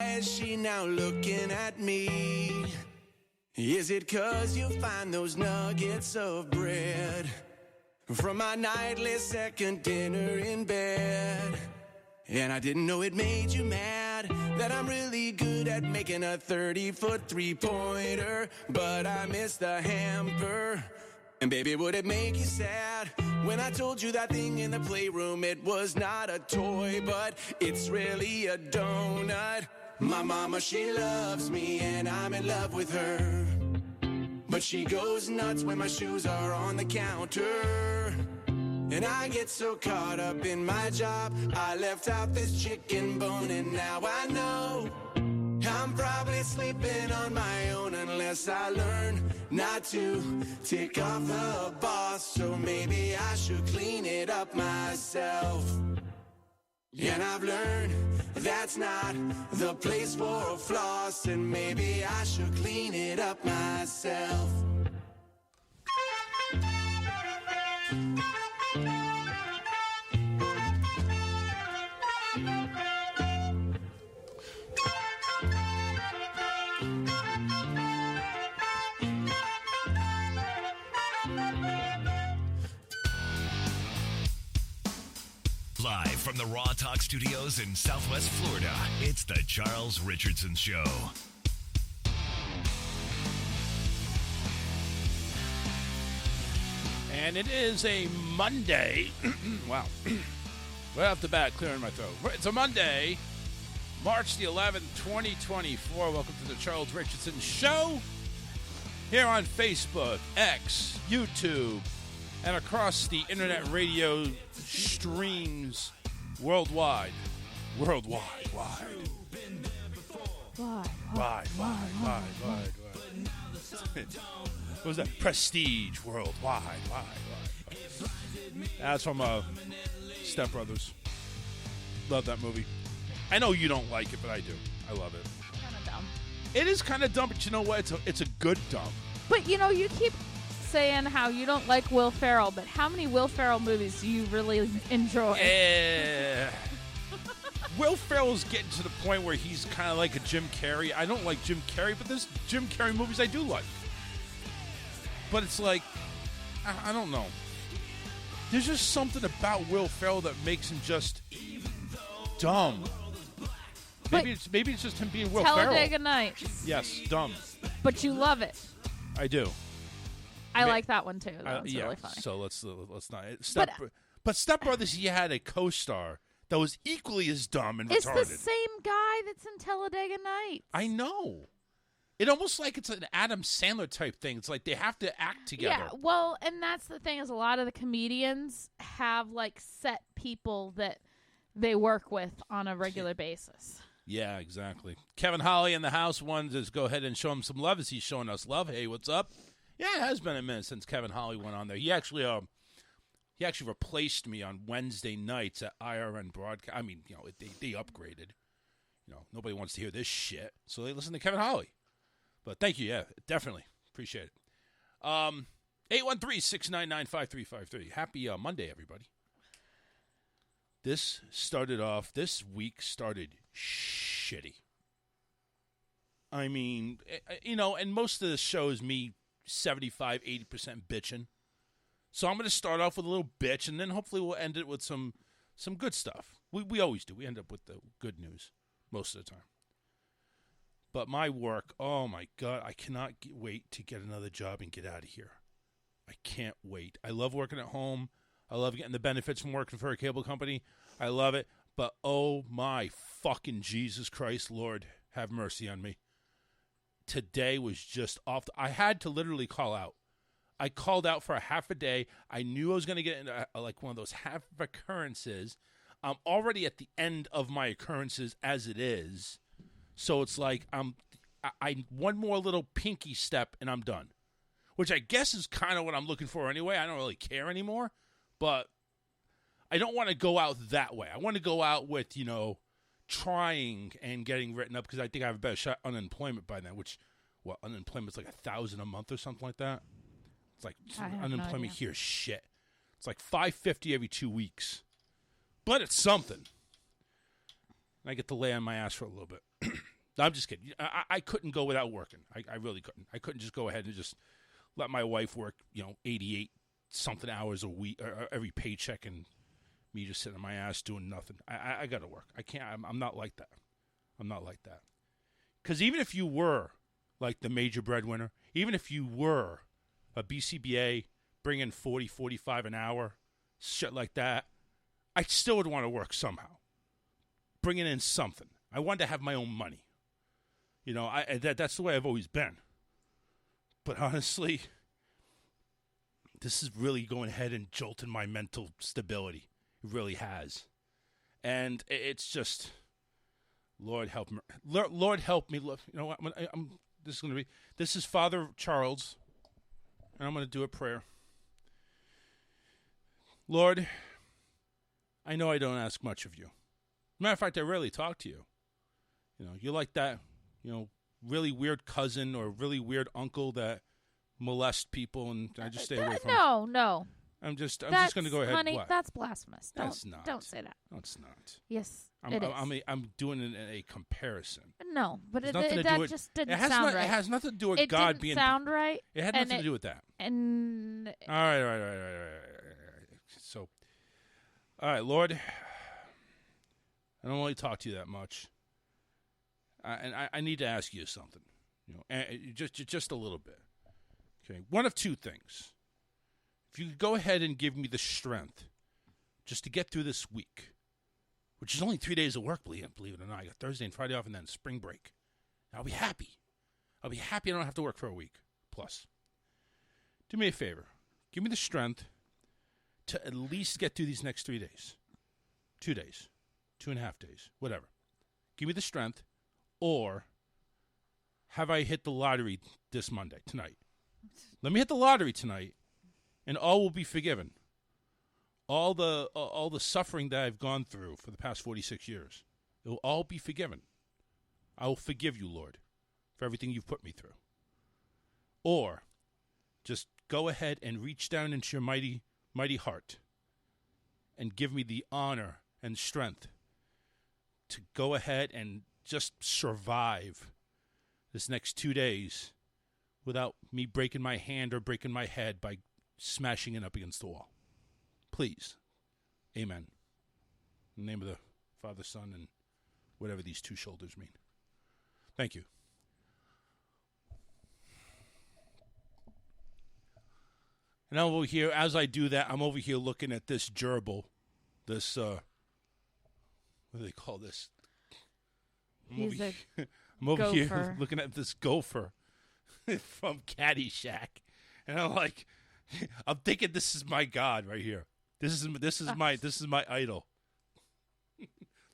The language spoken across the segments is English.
Is she now looking at me? Is it 'cause you find those nuggets of bread from my nightly second dinner in bed? And I didn't know it made you mad that I'm really good at making a 30-foot three-pointer, but I missed the hamper. And baby, would it make you sad when I told you that thing in the playroom, it was not a toy, but it's really a donut? My mama, she loves me and I'm in love with her, but she goes nuts when my shoes are on the counter. And I get so caught up in my job, I left out this chicken bone, and now I know I'm probably sleeping on my own unless I learn not to tick off the boss. So maybe I should clean it up myself. And I've learned that's not the place for a floss, and maybe I should clean it up myself. Live from the Raw Talk Studios in Southwest Florida, it's the Charles Richardson Show. And it is a Monday. Wow. Right off the bat, clearing my throat. It's a Monday, March the 11th, 2024. Welcome to the Charles Richardson Show. Here on Facebook, X, YouTube, and across the internet radio streams worldwide. Worldwide. Wide. What was that? Prestige worldwide. Wide. That's from Step Brothers. Love that movie. I know you don't like it, but I do. I love it. Kind of dumb. It is kind of dumb, but you know what? It's a good dumb. But you know, you keep saying how you don't like Will Ferrell, but how many Will Ferrell movies do you really enjoy? Will Ferrell's getting to the point where he's kind of like a Jim Carrey. I don't like Jim Carrey, but there's Jim Carrey movies I do like. But it's like, I don't know. There's just something about Will Ferrell that makes him just dumb. Maybe it's just him being Will Ferrell. Talladega Nights. Yes, dumb. But you love it. I do. I like that one too. That's really funny. So let's not. But Step Brothers, he had a co-star that was equally as dumb and retarded. It's the same guy that's in Talladega Nights. I know. It almost like it's an Adam Sandler type thing. It's like they have to act together. Yeah, well, and that's the thing is a lot of the comedians have like set people that they work with on a regular basis. Yeah, exactly. Kevin Holly in the house wanted to go ahead and show him some love as he's showing us love. Hey, what's up? Yeah, it has been a minute since Kevin Holly went on there. He actually replaced me on Wednesday nights at IRN broadcast. I mean, you know, they upgraded. You know, nobody wants to hear this shit, so they listen to Kevin Holly. But thank you, yeah, definitely appreciate it. 813-699-5353. Happy Monday, everybody. This week started shitty. I mean, you know, and most of the show is me 75-80% bitching. So I'm going to start off with a little bitch, and then hopefully we'll end it with some good stuff. We always do. We end up with the good news most of the time. But my work, oh my God, I cannot wait to get another job and get out of here. I can't wait. I love working at home. I love getting the benefits from working for a cable company. I love it. But oh my fucking Jesus Christ, Lord, have mercy on me. Today was just off. I had to literally call out. I called out for a half a day. I knew I was going to get into like one of those half occurrences. I'm already at the end of my occurrences as it is. So it's like I one more little pinky step and I'm done. Which I guess is kind of what I'm looking for anyway. I don't really care anymore. But I don't want to go out that way. I want to go out with, you know, trying and getting written up because I think I have a better shot at unemployment by then, which, unemployment's like $1,000 a month or something like that. It's like unemployment here is shit. It's like $550 every 2 weeks. But it's something. And I get to lay on my ass for a little bit. No, I'm just kidding. I couldn't go without working. I really couldn't. I couldn't just go ahead and just let my wife work, 88-something hours a week, or every paycheck, and me just sitting on my ass doing nothing. I got to work. I can't. I'm not like that. I'm not like that. Because even if you were like the major breadwinner, even if you were a BCBA bringing 40, 45 an hour, shit like that, I still would want to work somehow. Bringing in something. I wanted to have my own money. That's the way I've always been. But honestly, this is really going ahead and jolting my mental stability. It really has. And it's just, Lord help me. Lord help me. You know what? This is Father Charles, and I'm going to do a prayer. Lord, I know I don't ask much of you. Matter of fact, I rarely talk to you. You're like that, really weird cousin or really weird uncle that molest people, and I just stay away from. No. I'm just going to go ahead. Honey, what? that's blasphemous. That's not. Don't say that. No, it's not. Yes, it is. I'm doing it in a comparison. No, but that just didn't sound right. It has nothing to do with God being. It didn't sound right. It had nothing to do with that. And all right. So, all right, Lord, I don't really talk to you that much, and I need to ask you something. Just a little bit. Okay, one of two things. If you could go ahead and give me the strength just to get through this week, which is only 3 days of work, believe it or not. I got Thursday and Friday off and then spring break. I'll be happy. I don't have to work for a week. Plus, do me a favor. Give me the strength to at least get through these next 3 days. 2 days. 2.5 days. Whatever. Give me the strength. Or have I hit the lottery this Monday, tonight? Let me hit the lottery tonight, and all will be forgiven. All the suffering that I've gone through for the past 46 years, it will all be forgiven. I will forgive you, Lord, for everything you've put me through. Or just go ahead and reach down into your mighty, mighty heart and give me the honor and strength to go ahead and just survive this next 2 days without me breaking my hand or breaking my head by smashing it up against the wall. Please. Amen. In the name of the Father, Son, and whatever these two shoulders mean. Thank you. And I'm over here, as I do that, I'm over here looking at this gerbil. This, what do they call this? I'm over here looking at this gopher from Caddyshack. And I'm like, I'm thinking this is my God right here. This is my idol.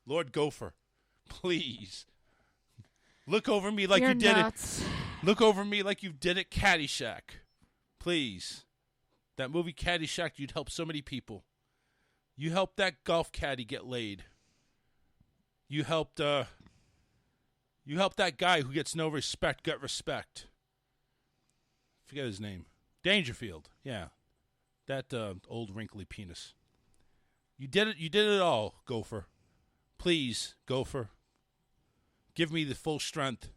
Lord Gopher, please look over me like You're you did nuts. it. Look over me like you did at Caddyshack. Please. That movie Caddyshack, you'd help so many people. You helped that golf caddy get laid. You helped that guy who gets no respect get respect. Forget his name. Dangerfield. Yeah. That old wrinkly penis. You did it all, Gopher. Please, Gopher. Give me the full strength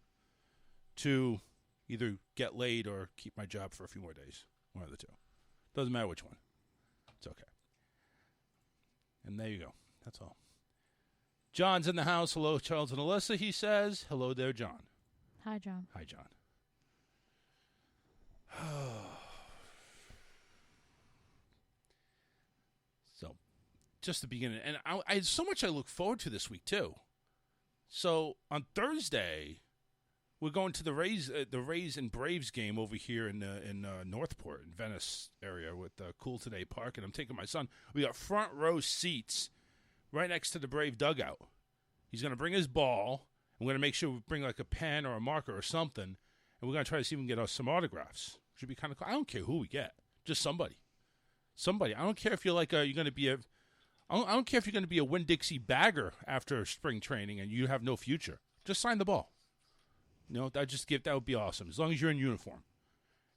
to either get laid or keep my job for a few more days. One of the two. Doesn't matter which one. It's okay. And there you go. That's all. John's in the house. Hello, Charles and Alyssa, he says. Hello there, John. Hi, John. Hi, John. So, just the beginning. And I so much I look forward to this week, too. So, on Thursday, we're going to the Rays and Braves game over here in Northport, in Venice area with Cool Today Park. And I'm taking my son. We got front row seats right next to the Brave dugout. He's going to bring his ball. I'm going to make sure we bring like a pen or a marker or something. And we're going to try to see if we can get us some autographs. Should be kind of cool. I don't care who we get. Just somebody. Somebody. I don't care if you're like you're going to be I don't care if you're going to be a Winn-Dixie bagger after spring training and you have no future. Just sign the ball. You know, that would be awesome. As long as you're in uniform.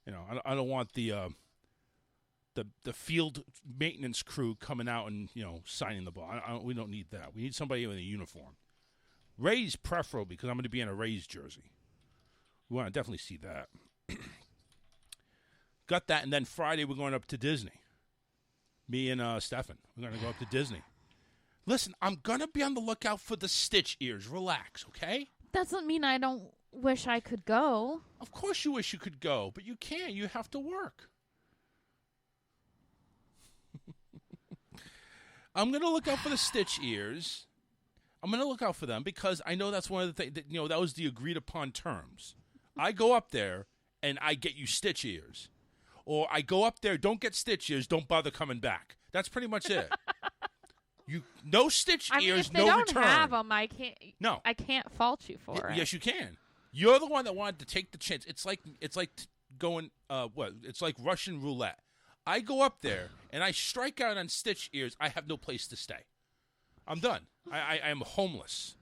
You know, I don't want the field maintenance crew coming out and, you know, signing the ball. We don't need that. We need somebody in a uniform. Rays preferable because I'm going to be in a Rays jersey. We want to definitely see that. Got that, and then Friday we're going up to Disney. Me and Stefan. We're going to go up to Disney. Listen, I'm going to be on the lookout for the Stitch ears. Relax, okay? Doesn't mean I don't wish I could go. Of course you wish you could go, but you can't. You have to work. I'm going to look out for the Stitch ears. I'm going to look out for them because I know that's one of the things, that was the agreed upon terms. I go up there and I get you Stitch ears. Or I go up there, don't get Stitch ears, don't bother coming back. That's pretty much it. No Stitch ears, no return. If they don't have them, I can't fault you for it. Yes, you can. You're the one that wanted to take the chance. It's like going It's like Russian roulette. I go up there and I strike out on Stitch ears. I have no place to stay. I'm done. I am homeless.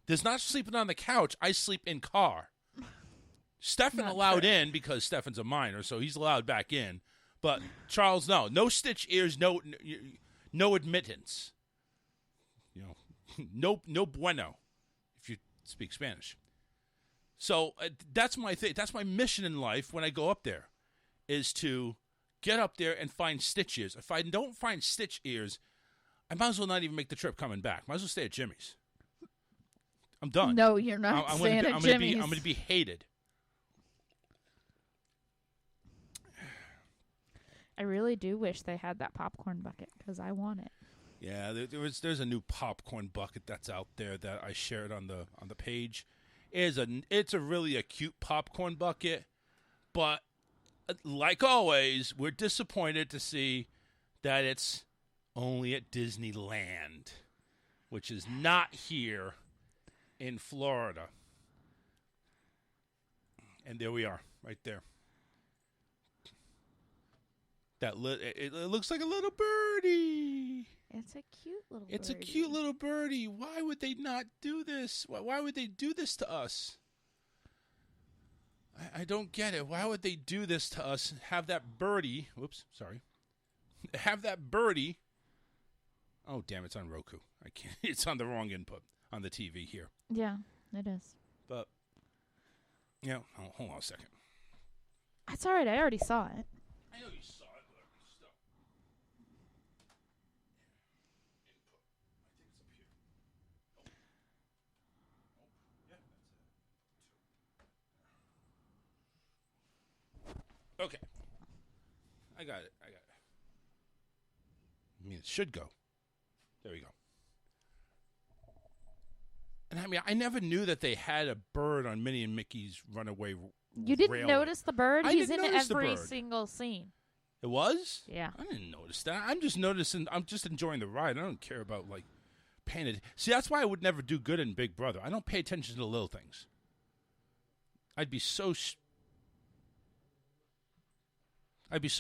There's not sleeping on the couch. I sleep in car. Stefan allowed in because Stefan's a minor, so he's allowed back in. But Charles, no Stitch ears, no admittance. No bueno, if you speak Spanish. So that's my thing. That's my mission in life when I go up there, is to get up there and find Stitch ears. If I don't find Stitch ears, I might as well not even make the trip coming back. Might as well stay at Jimmy's. I'm done. No, you're not staying at Jimmy's. I'm going to be hated. I really do wish they had that popcorn bucket because I want it. Yeah, there's a new popcorn bucket that's out there that I shared on the page. It's a really cute popcorn bucket, but like always, we're disappointed to see that it's only at Disneyland, which is not here in Florida. And there we are, right there. It looks like a little birdie. It's a cute little birdie. It's a cute little birdie. Why would they not do this? Why would they do this to us? I don't get it. Why would they do this to us? Have that birdie. Whoops, sorry. Have that birdie. Oh, damn, it's on Roku. I can't. It's on the wrong input on the TV here. Yeah, it is. But, hold on a second. That's all right. I already saw it. I know you saw it, but still. Input. I think it's up here. Yeah, that's it. Okay. I got it. I mean, it should go. There we go. And I mean, I never knew that they had a bird on Minnie and Mickey's Runaway You didn't Railway. Notice the bird? He's in every bird. single scene. It was? Yeah. I didn't notice that. I'm just enjoying the ride. I don't care about, paying it. See, that's why I would never do good in Big Brother. I don't pay attention to the little things. I'd be so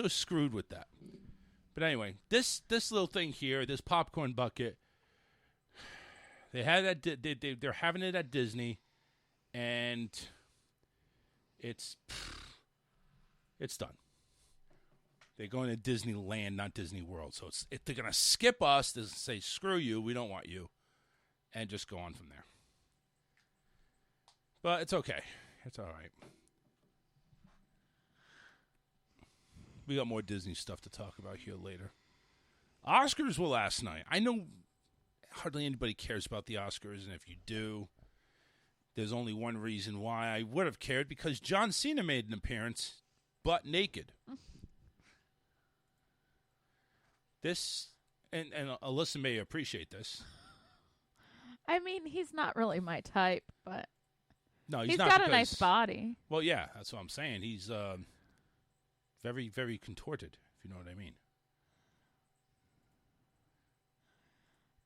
screwed with that. But anyway, this little thing here, this popcorn bucket, they had that. They're having it at Disney, and it's done. They're going to Disneyland, not Disney World. So they're going to skip us to say, screw you, we don't want you, and just go on from there. But it's okay. It's all right. We got more Disney stuff to talk about here later. Oscars were last night. I know hardly anybody cares about the Oscars, and if you do, there's only one reason why I would have cared, because John Cena made an appearance, butt naked. This, and Alyssa may appreciate this. I mean, he's not really my type, but no, he's not got a nice body. Well, yeah, that's what I'm saying. He's very, very contorted, if you know what I mean.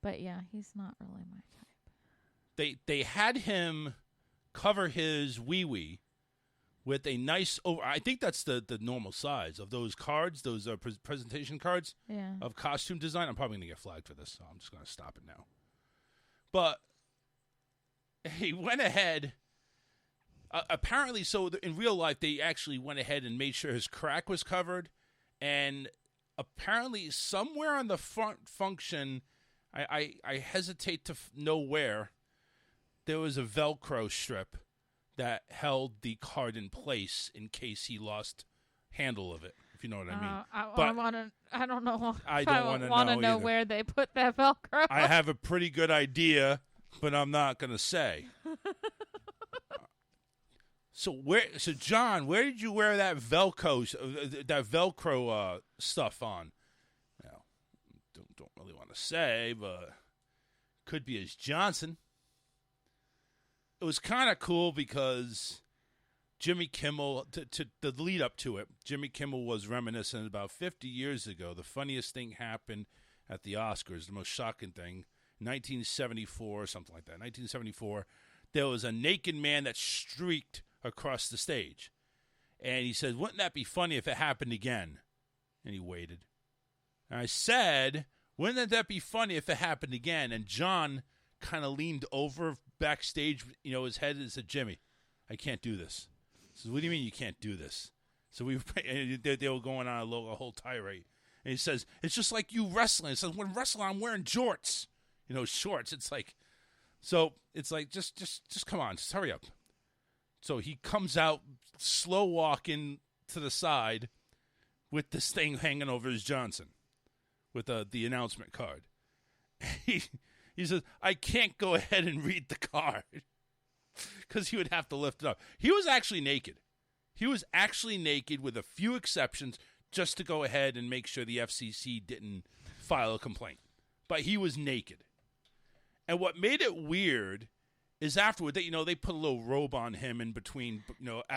But yeah, he's not really my type. They had him cover his wee-wee with a nice I think that's the normal size of those cards, those presentation cards of costume design. I'm probably going to get flagged for this, so I'm just going to stop it now. But he went ahead. Apparently, so in real life, they actually went ahead and made sure his crack was covered. And apparently, somewhere on the front function, I hesitate to know where, there was a Velcro strip that held the card in place in case he lost handle of it, if you know what I mean. I don't know. I don't want to know either. where they put that Velcro. I have a pretty good idea, but I'm not going to say. So John, where did you wear that Velcro stuff on? Well, don't really want to say, but could be as Johnson. It was kind of cool because Jimmy Kimmel, to the lead up to it, Jimmy Kimmel was reminiscent about 50 years ago. The funniest thing happened at the Oscars, the most shocking thing, 1974 or something like that. 1974, there was a naked man that streaked across the stage. And he said, wouldn't that be funny if it happened again? And he waited. And I said, wouldn't that be funny if it happened again? And John kind of leaned over backstage, his head, and said, Jimmy, I can't do this. He says, what do you mean you can't do this? So they were going on a whole tirade. And he says, it's just like you wrestling. He says, when wrestling, I'm wearing jorts, shorts. It's like, just come on, just hurry up. So he comes out, slow walking to the side with this thing hanging over his Johnson with the announcement card. He says, I can't go ahead and read the card because he would have to lift it up. He was actually naked. He was actually naked with a few exceptions just to go ahead and make sure the FCC didn't file a complaint. But he was naked. And what made it weird is afterward, they put a little robe on him in between.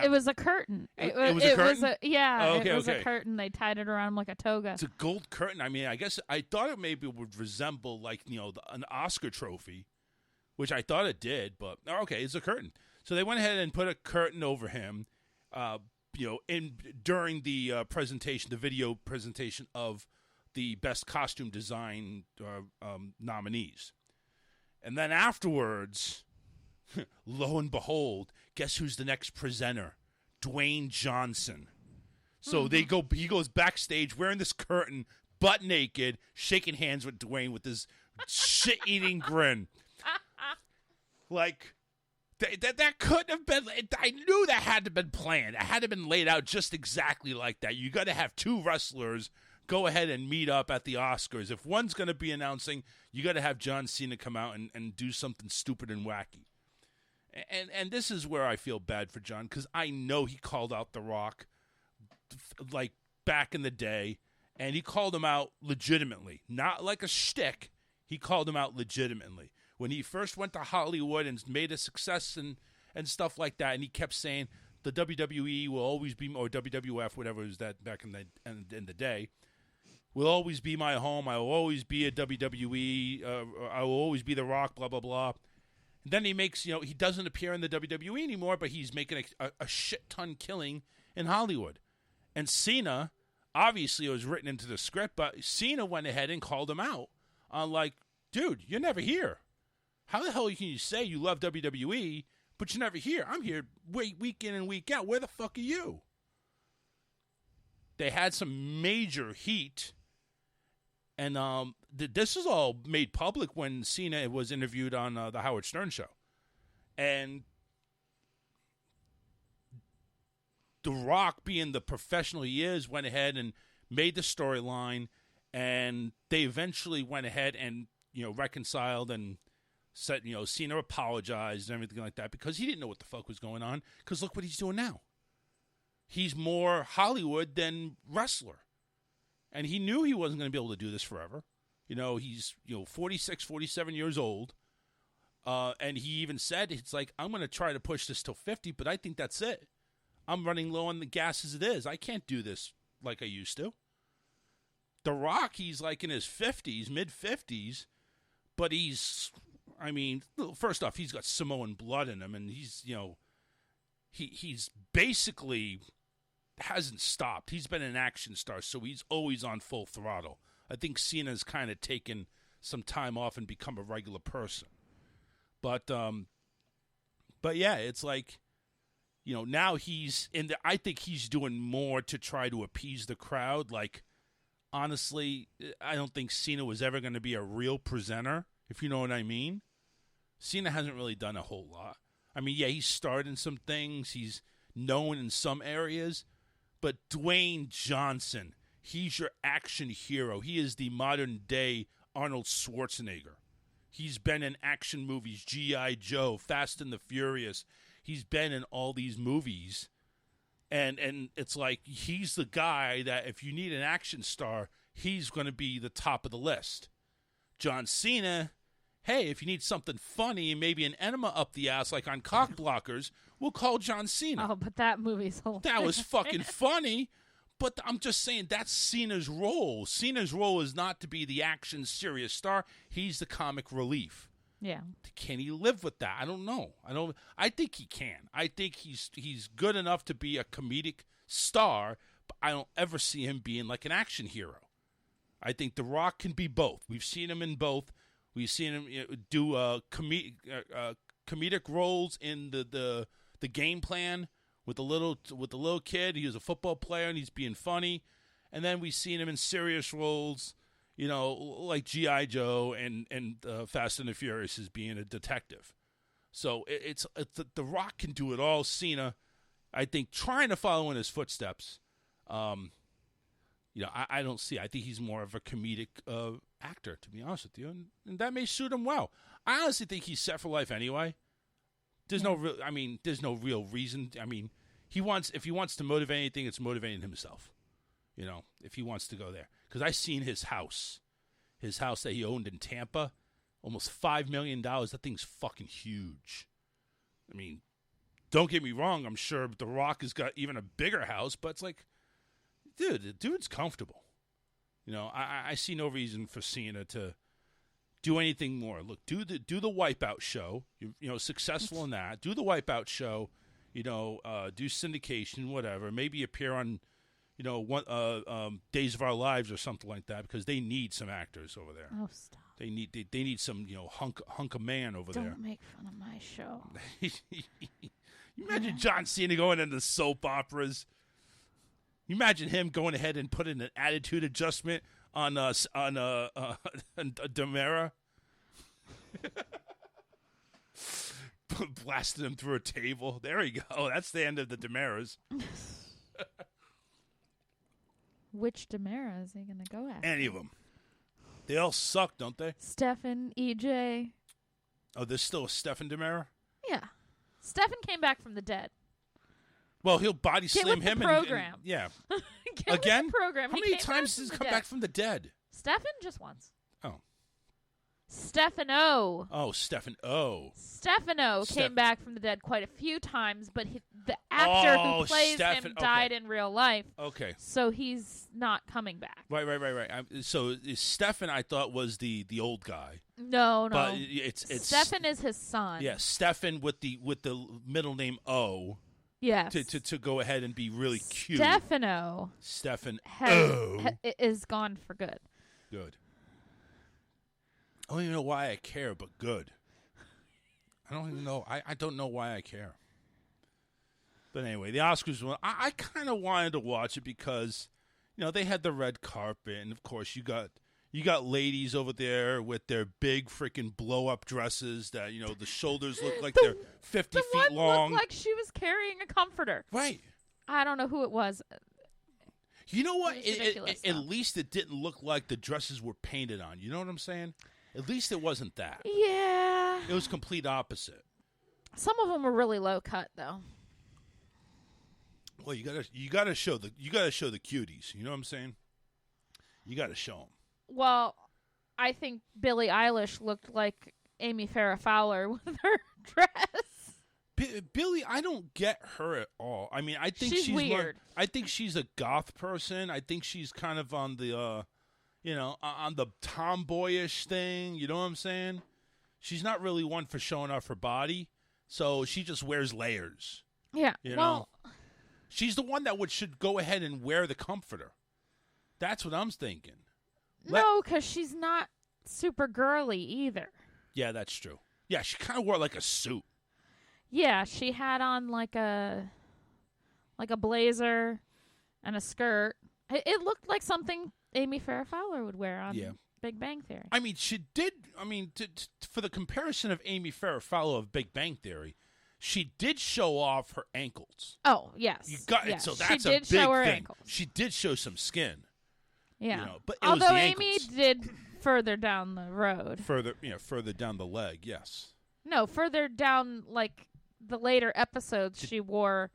It was a curtain. It was a curtain? It was a curtain. They tied it around him like a toga. It's a gold curtain. I mean, I guess I thought it maybe would resemble an Oscar trophy, which I thought it did. But okay, it's a curtain. So they went ahead and put a curtain over him. During the presentation, the video presentation of the Best Costume Design nominees, and then afterwards. Lo and behold, guess who's the next presenter? Dwayne Johnson. So he goes backstage wearing this curtain, butt naked, shaking hands with Dwayne with this shit-eating grin. Like, that couldn't have been, I knew that had to have been planned. It had to have been laid out just exactly like that. You got to have two wrestlers go ahead and meet up at the Oscars. If one's going to be announcing, you got to have John Cena come out and do something stupid and wacky. And this is where I feel bad for John, because I know he called out The Rock, like, back in the day, and he called him out legitimately. Not like a shtick. He called him out legitimately. When he first went to Hollywood and made a success and stuff like that, and he kept saying, the WWE will always be, or WWF, whatever it was that back in the day, will always be my home. I will always be a WWE. I will always be The Rock, blah, blah, blah. Then he makes, he doesn't appear in the WWE anymore, but he's making a shit-ton killing in Hollywood. And Cena, obviously it was written into the script, but Cena went ahead and called him out on like, dude, you're never here. How the hell can you say you love WWE, but you're never here? I'm here week in and week out. Where the fuck are you? They had some major heat. And this is all made public when Cena was interviewed on the Howard Stern Show. And The Rock, being the professional he is, went ahead and made the storyline. And they eventually went ahead and, reconciled and said, Cena apologized and everything like that because he didn't know what the fuck was going on. Because look what he's doing now. He's more Hollywood than wrestler. And he knew he wasn't going to be able to do this forever. He's 46, 47 years old. And he even said, it's like, I'm going to try to push this till 50, but I think that's it. I'm running low on the gas as it is. I can't do this like I used to. The Rock, he's like in his 50s, mid-50s, but he's, first off, he's got Samoan blood in him, and he's, he's basically hasn't stopped. He's been an action star, so he's always on full throttle. I think Cena's kind of taken some time off and become a regular person. But yeah, it's like, now he's in the, I think he's doing more to try to appease the crowd. Like, honestly, I don't think Cena was ever going to be a real presenter, if you know what I mean. Cena hasn't really done a whole lot. I mean, yeah, he's starred in some things. He's known in some areas. But Dwayne Johnson, he's your action hero. He is the modern-day Arnold Schwarzenegger. He's been in action movies, G.I. Joe, Fast and the Furious. He's been in all these movies. And it's like he's the guy that if you need an action star, he's going to be the top of the list. John Cena, hey, if you need something funny and maybe an enema up the ass like on Cock Blockers, we'll call John Cena. Oh, but that movie's hilarious. That was fucking funny. But I'm just saying that's Cena's role. Cena's role is not to be the action serious star. He's the comic relief. Yeah. Can he live with that? I don't know. I think he can. I think he's good enough to be a comedic star, but I don't ever see him being like an action hero. I think The Rock can be both. We've seen him in both. We've seen him do comedic roles in the game plan with the little kid. He was a football player and he's being funny, and then we've seen him in serious roles, like G.I. Joe and Fast and the Furious as being a detective. So it's The Rock can do it all. Cena, I think, trying to follow in his footsteps. I don't see. I think he's more of a comedic actor, to be honest with you, and that may suit him well. I honestly think he's set for life anyway. There's no real reason. I mean, if he wants to motivate anything, it's motivating himself. If he wants to go there, because I seen his house that he owned in Tampa, almost $5 million. That thing's fucking huge. I mean, don't get me wrong. I'm sure The Rock has got even a bigger house, but it's like, dude, the dude's comfortable. I see no reason for Cena to do anything more. Look, do the Wipeout show. Successful in that. Do the Wipeout show. Do syndication, whatever. Maybe appear on, Days of Our Lives or something like that, because they need some actors over there. Oh, stop. They need some hunk of man over there. Don't make fun of my show. You imagine John Cena going into soap operas. You imagine him going ahead and putting an attitude adjustment on Demera, blasting him through a table. There you go. That's the end of the Demeras. Which Demera is he going to go after? Any of them. They all suck, don't they? Stefan, EJ. Oh, there's still a Stefan Demera? Yeah. Stefan came back from the dead. Well, he'll body slam him. Get with the program. Yeah. Get Again? with the program. How many times has he come back from the dead? Stefan just once. Oh. Stefano. Oh, Stefano. Stefano came back from the dead quite a few times, but the actor who plays him died in real life. Okay. So he's not coming back. Right. So Stefan, I thought, was the old guy. No. But it's Stefan is his son. Yeah, Stefan with the middle name O. Yes. To go ahead and be really cute. Stefano. Is gone for good. Good. I don't even know why I care, but good. I don't even know. I don't know why I care. But anyway, the Oscars one, I kind of wanted to watch it because, they had the red carpet, and of course you got ladies over there with their big freaking blow-up dresses that, the shoulders look like they're 50 feet long. The one looked like she was carrying a comforter. Right. I don't know who it was. You know what? At least it didn't look like the dresses were painted on. You know what I'm saying? At least it wasn't that. Yeah. It was complete opposite. Some of them were really low cut, though. Well, you gotta show the cuties. You know what I'm saying? You gotta show them. Well, I think Billie Eilish looked like Amy Farrah Fowler with her dress. Billie, I don't get her at all. I mean, I think she's weird. I think she's a goth person. I think she's kind of on the, on the tomboyish thing. You know what I'm saying? She's not really one for showing off her body, so she just wears layers. Yeah. Well, she's the one that should go ahead and wear the comforter. That's what I'm thinking. No, because she's not super girly either. Yeah, that's true. Yeah, she kind of wore like a suit. Yeah, she had on like a blazer and a skirt. It looked like something Amy Farrah Fowler would wear on Big Bang Theory. I mean, she did. I mean, for the comparison of Amy Farrah Fowler of Big Bang Theory, she did show off her ankles. Oh, yes. You got yes. it. So that's she a did big show her thing. ankles. She did show some skin. Yeah. You know, but it although was the Amy ankles. did further down the road. Further down the leg. Yes. No, further down, like the later episodes, she wore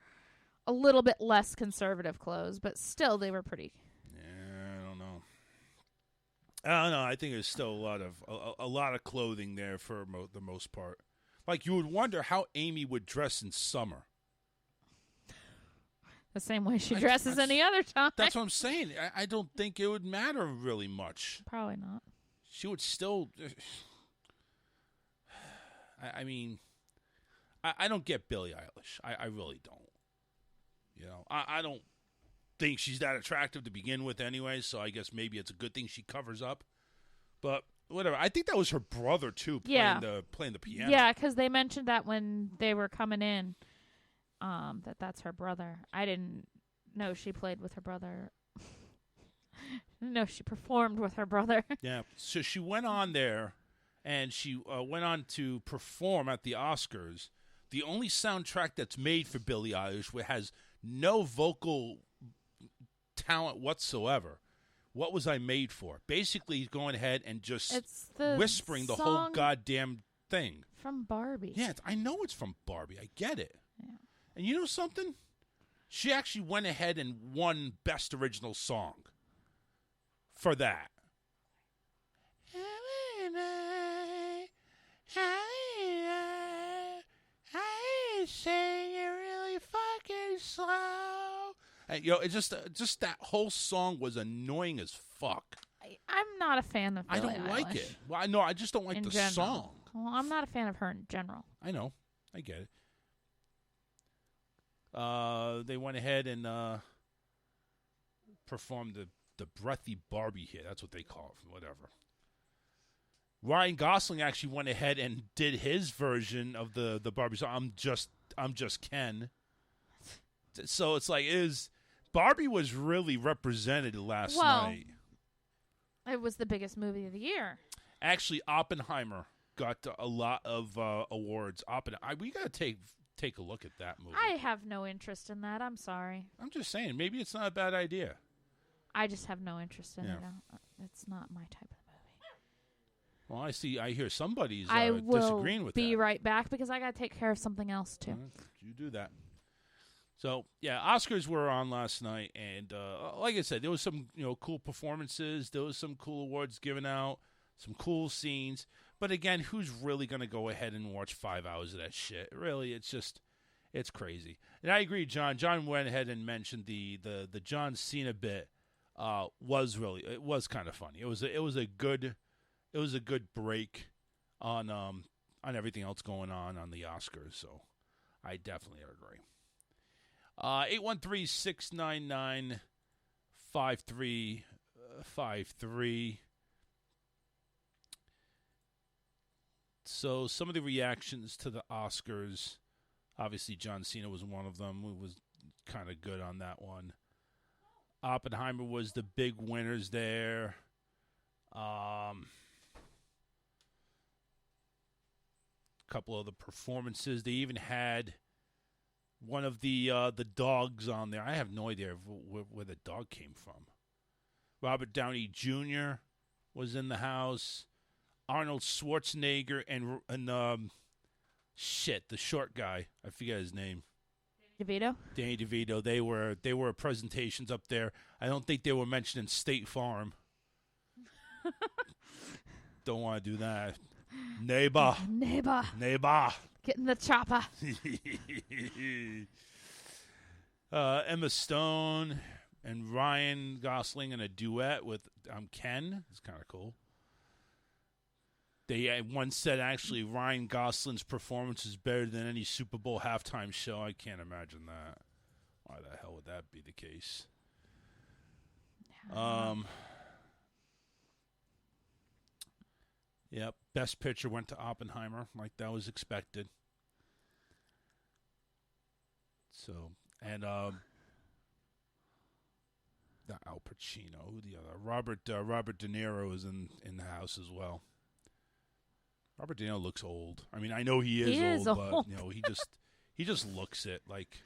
a little bit less conservative clothes, but still they were pretty. Yeah, I don't know. I think there's still a lot of clothing there for the most part. Like, you would wonder how Amy would dress in summer. The same way she dresses any other time. That's what I'm saying. I don't think it would matter really much. Probably not. She would still. I mean, I don't get Billie Eilish. I really don't. You know, I don't think she's that attractive to begin with anyway, so I guess maybe it's a good thing she covers up. But whatever. I think that was her brother, too, playing the piano. Yeah, because they mentioned that when they were coming in, that's her brother. I didn't know she played with her brother. No, she performed with her brother. Yeah, so she went on there, and she went on to perform at the Oscars. The only soundtrack that's made for Billie Eilish has no vocal talent whatsoever. What was I made for? Basically, he's going ahead and just whispering the whole goddamn thing. From Barbie. Yeah, I know it's from Barbie. I get it. Yeah. And you know something? She actually went ahead and won Best Original Song for that. I say you're really fucking slow. And, it's just that whole song was annoying as fuck. I'm not a fan of Billie I don't like Eilish it. Well, no, I just don't like the general. song. Well, I'm not a fan of her in general. I know. I get it. They went ahead and performed the breathy Barbie hit. That's what they call it. Whatever. Ryan Gosling actually went ahead and did his version of the Barbie song. I'm just Ken. So it's like Barbie was really represented last night. It was the biggest movie of the year. Actually, Oppenheimer got a lot of awards. We got to take a look at that movie. I have no interest in that. I'm sorry. I'm just saying, maybe it's not a bad idea. I just have no interest in it. It's not my type of movie. Well, I hear somebody's I will disagreeing with that. be right back because I got to take care of something else too. You do that. So yeah, Oscars were on last night, and like I said, there was some cool performances. There was some cool awards given out, some cool scenes. But again, who's really going to go ahead and watch 5 hours of that shit? Really, it's crazy. And I agree, John. John went ahead and mentioned the John Cena bit was kind of funny. It was a good break on everything else going on the Oscars. So I definitely agree. 813-699-5353. So some of the reactions to the Oscars, obviously John Cena was one of them. It was kind of good on that one. Oppenheimer was the big winners there. Couple of the performances. They even had one of the dogs on there. I have no idea where the dog came from. Robert Downey Jr. was in the house. Arnold Schwarzenegger and the short guy. I forget his name. Danny DeVito. They were presentations up there. I don't think they were mentioning State Farm. Don't want to do that. Neighbor. Get in the chopper. Emma Stone and Ryan Gosling in a duet with Ken. It's kind of cool. They once said, actually, Ryan Gosling's performance is better than any Super Bowl halftime show. I can't imagine that. Why the hell would that be the case? Yep. Best Picture went to Oppenheimer, like that was expected. So, and not Al Pacino. Who the other? Robert De Niro is in the house as well. Robert De Niro looks old. I mean, I know he is old, but you know, he just looks it. Like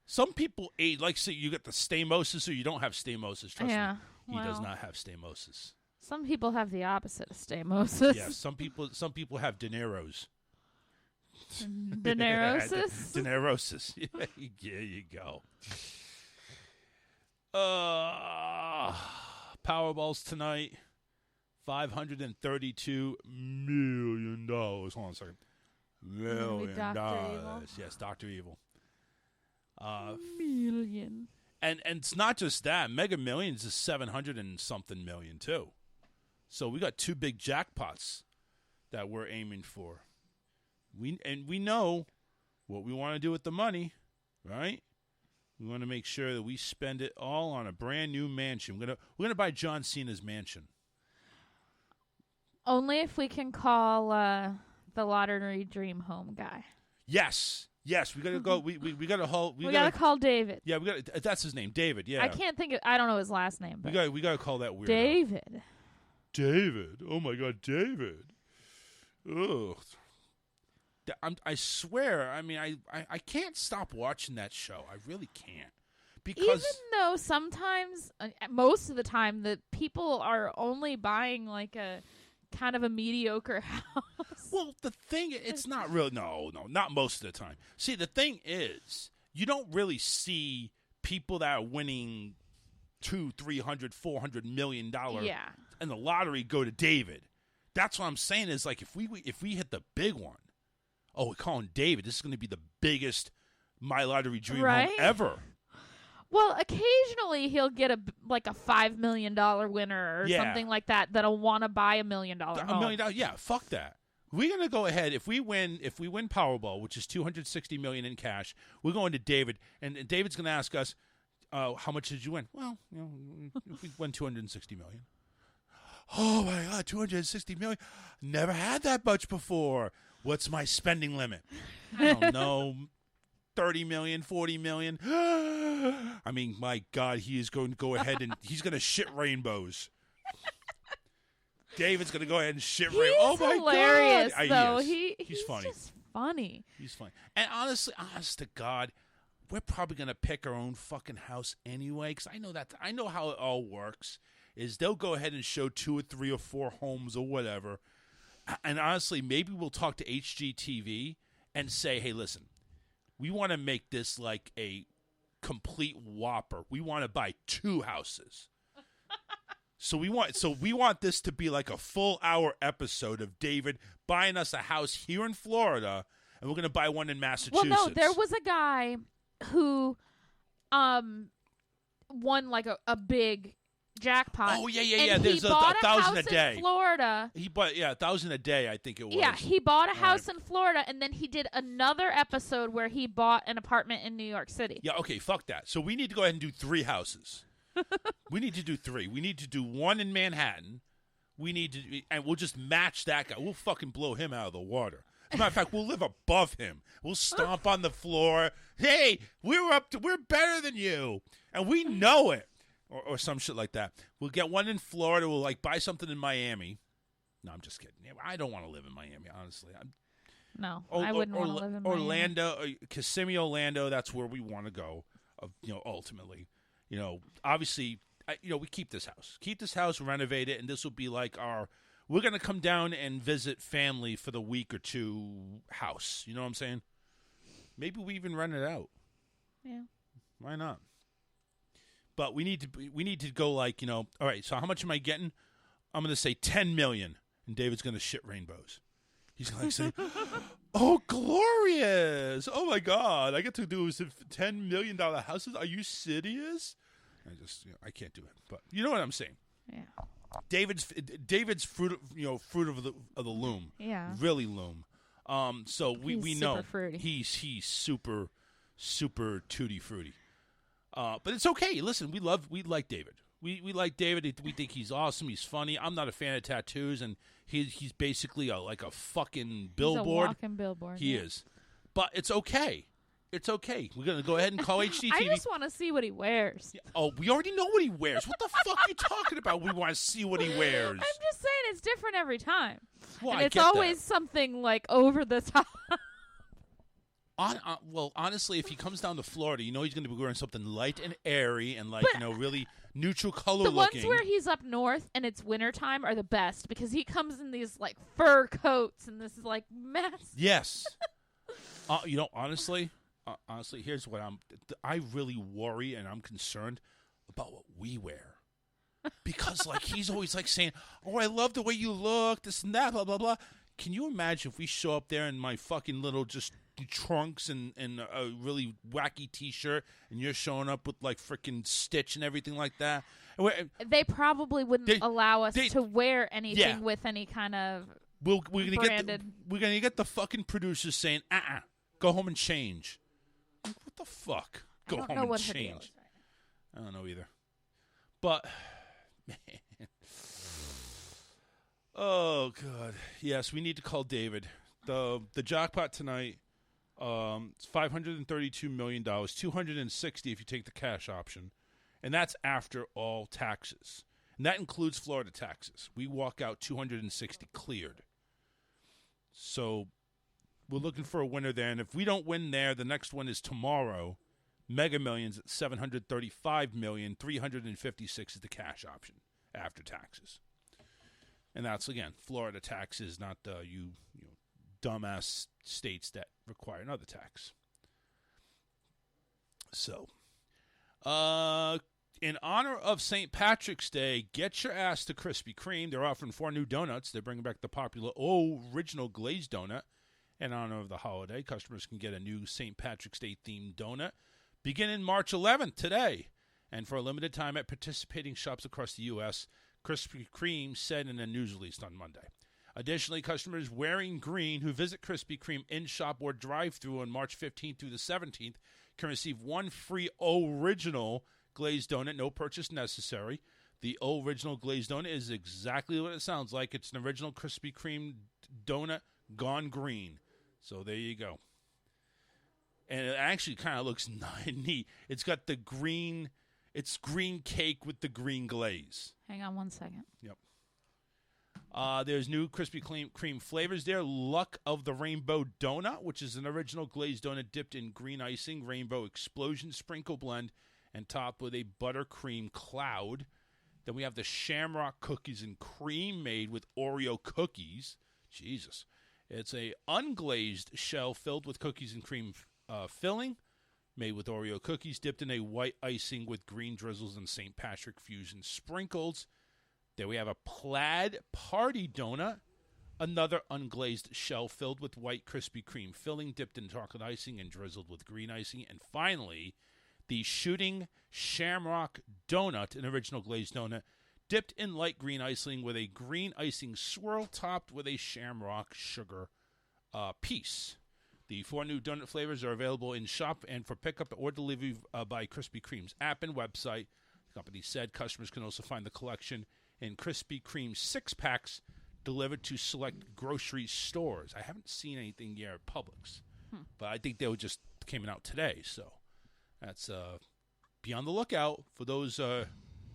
some people age. Like, say you get the stamosis, or you don't have stamosis. Trust me, he does not have stamosis. Some people have the opposite of stamosis. Yeah, some people have De Niro's. De Nirosis? De Nirosis. Yeah, there you go. Powerballs tonight. $532 million. Hold on a second. $1 million. Yes, Dr. Evil. Million. And it's not just that. Mega Millions is 700 and something million too. So we got two big jackpots that we're aiming for. We know what we want to do with the money, right? We want to make sure that we spend it all on a brand new mansion. We're gonna buy John Cena's mansion. Only if we can call the lottery dream home guy. Yes, we gotta go. We gotta hold. We gotta call David. Yeah, we got. That's his name, David. Yeah, I can't think of. I don't know his last name. But we gotta call that weirdo. David. David. Oh my God, David. Ugh. I swear. I mean, I can't stop watching that show. I really can't. Because even though sometimes, most of the time, the people are only buying like a kind of a mediocre house. Well, the thing, it's not real. No, not most of the time. See, the thing is, you don't really see people that are winning $200, $300, $400 million in the lottery go to David. That's what I'm saying is, like, if we hit the big one, we're calling David. This is going to be the biggest My Lottery Dream Home ever. Well, occasionally he'll get a $5 million winner or something like that that'll want to buy $1 million home. $1 million, yeah. Fuck that. We're gonna go ahead if we win Powerball, which is $260 million in cash. We're going to David, and David's gonna ask us, "How much did you win?" Well, we won $260 million. Oh my God, $260 million! Never had that much before. What's my spending limit? I don't know. 30 million, 40 million. I mean, my God, he is going to go ahead and he's going to shit rainbows. David's going to go ahead and shit rainbows. Oh, my hilarious, God. Though. He's funny. Just funny. He's funny. And honest to God, we're probably going to pick our own fucking house anyway, because I know how it all works, is they'll go ahead and show 2 or 3 or 4 homes or whatever. And honestly, maybe we'll talk to HGTV and say, hey, listen, we want to make this like a complete whopper. We want to buy 2 houses. So we want this to be like a full hour episode of David buying us a house here in Florida, and we're going to buy one in Massachusetts. Well, no, there was a guy who won like a big jackpot. Oh, yeah. And there's he bought a thousand a house day. In Florida. He bought, 1,000 a day, I think it was. Yeah, he bought a house in Florida, and then he did another episode where he bought an apartment in New York City. Yeah, okay, fuck that. So we need to go ahead and do 3 houses. We need to do 3. We need to do 1 in Manhattan. And we'll just match that guy. We'll fucking blow him out of the water. As a matter of fact, we'll live above him. We'll stomp on the floor. Hey, we're better than you, and we know it. Or some shit like that. We'll get one in Florida. We'll like buy something in Miami. No, I'm just kidding. I don't want to live in Miami, honestly. I wouldn't want to live in Orlando, Kissimmee, Orlando. That's where we want to go. Ultimately, obviously, we keep this house, renovate it, and this will be like we're gonna come down and visit family for the week or 2 house. You know what I'm saying? Maybe we even rent it out. Yeah. Why not? But we need to go like, all right, so how much am I getting? I'm going to say 10 million, and David's going to shit rainbows. He's going to say, oh, glorious. Oh, my God. I get to do $10 million houses. Are you serious? I can't do it. But you know what I'm saying. Yeah. David's fruit of the loom. Yeah. Really loom. So we know super fruity. He's super, super tutti frutti. But it's okay. Listen, we like David. We like David. We think he's awesome. He's funny. I'm not a fan of tattoos, and he's basically like a fucking billboard. He's a walking billboard. He is. But it's okay. It's okay. We're going to go ahead and call HDTV. I just want to see what he wears. Oh, we already know what he wears. What the fuck are you talking about? We want to see what he wears. I'm just saying it's different every time. Well, and I it's get always that. something like over the top. Well, honestly, if he comes down to Florida, he's going to be wearing something light and airy and really neutral color The looking. ones where he's up north and it's wintertime are the best because he comes in these like fur coats and this is like mess. Yes. Honestly, here's what I really worry and I'm concerned about what we wear. Because he's always saying, "Oh, I love the way you look, this and that, blah blah blah." Can you imagine if we show up there in my fucking little just trunks and a really wacky T-shirt, and you're showing up with freaking Stitch and everything like that? They probably wouldn't allow us to wear anything with any kind of we're gonna branded. we're gonna get the fucking producers saying, go home and change." What the fuck? Go home and change. I don't know either. But man. Oh God. Yes, we need to call David. The jackpot tonight is $532 million, $260 if you take the cash option. And that's after all taxes. And that includes Florida taxes. We walk out 260 cleared. So we're looking for a winner there. And if we don't win there, the next one is tomorrow. Mega Millions at $735 million, $356 is the cash option after taxes. And that's, again, Florida taxes, not you dumbass states that require another tax. So, in honor of St. Patrick's Day, get your ass to Krispy Kreme. They're offering 4 new donuts. They're bringing back the popular original glazed donut. In honor of the holiday, customers can get a new St. Patrick's Day themed donut beginning March 11th, today. And for a limited time at participating shops across the U.S., Krispy Kreme said in a news release on Monday. Additionally, customers wearing green who visit Krispy Kreme in-shop or drive-thru on March 15th through the 17th can receive 1 free original glazed donut, no purchase necessary. The original glazed donut is exactly what it sounds like. It's an original Krispy Kreme donut gone green. So there you go. And it actually kind of looks neat. It's got the green... It's green cake with the green glaze. Hang on 1 second. Yep. There's new Krispy Kreme flavors there. Luck of the Rainbow Donut, which is an original glazed donut dipped in green icing, Rainbow Explosion Sprinkle Blend, and topped with a buttercream cloud. Then we have the Shamrock Cookies and Cream made with Oreo cookies. Jesus. It's a unglazed shell filled with cookies and cream filling. Made with Oreo cookies, dipped in a white icing with green drizzles and St. Patrick Fusion sprinkles. There we have a plaid party donut, another unglazed shell filled with white Krispy Kreme filling, dipped in chocolate icing and drizzled with green icing. And finally, the Shooting Shamrock Donut, an original glazed donut, dipped in light green icing with a green icing swirl topped with a shamrock sugar piece. The 4 new donut flavors are available in shop and for pickup or delivery by Krispy Kreme's app and website. The company said customers can also find the collection in Krispy Kreme 6-packs delivered to select grocery stores. I haven't seen anything yet at Publix, but I think they were just came out today. So that's be on the lookout for those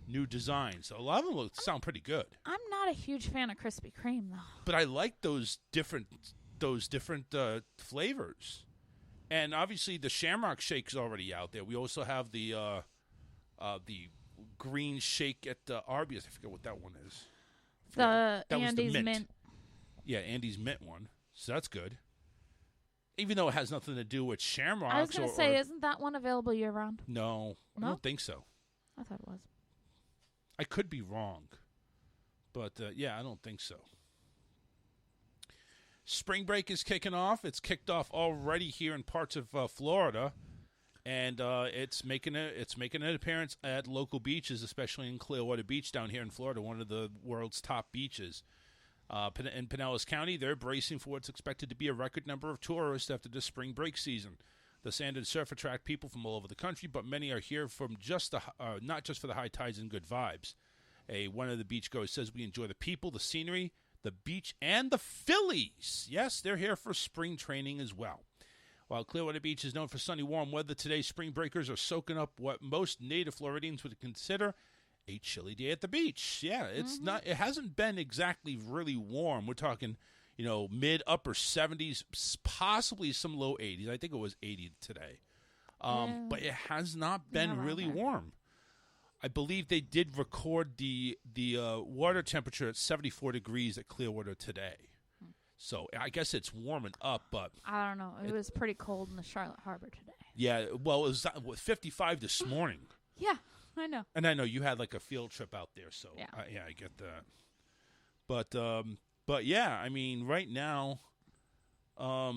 new designs. A lot of them sound pretty good. I'm not a huge fan of Krispy Kreme, though. But I like those different flavors. And obviously the Shamrock Shake is already out there. We also have the green shake at Arby's. I forget what that one is. The that Andy's was the mint. Yeah, Andy's mint one. So that's good. Even though it has nothing to do with Shamrocks. I was going to say, isn't that one available year-round? No, I don't think so. I thought it was. I could be wrong. But, yeah, I don't think so. Spring break is kicking off. It's kicked off already here in parts of Florida, and it's making an appearance at local beaches, especially in Clearwater Beach down here in Florida, one of the world's top beaches. In Pinellas County, they're bracing for what's expected to be a record number of tourists after the spring break season. The sand and surf attract people from all over the country, but many are here from not just for the high tides and good vibes. One of the beachgoers says, "We enjoy the people, the scenery, the beach, and the Phillies." Yes, they're here for spring training as well. While Clearwater Beach is known for sunny, warm weather today, spring breakers are soaking up what most native Floridians would consider a chilly day at the beach. Yeah, it's not. It hasn't been exactly really warm. We're talking, mid upper 70s, possibly some low 80s. I think it was 80 today. But it has not been really warm. I believe they did record the water temperature at 74 degrees at Clearwater today. So I guess it's warming up, but I don't know. It was pretty cold in the Charlotte Harbor today. Yeah, well, it was 55 this morning. Yeah, I know. And I know you had like a field trip out there, so yeah, I get that. But yeah, I mean, right now, I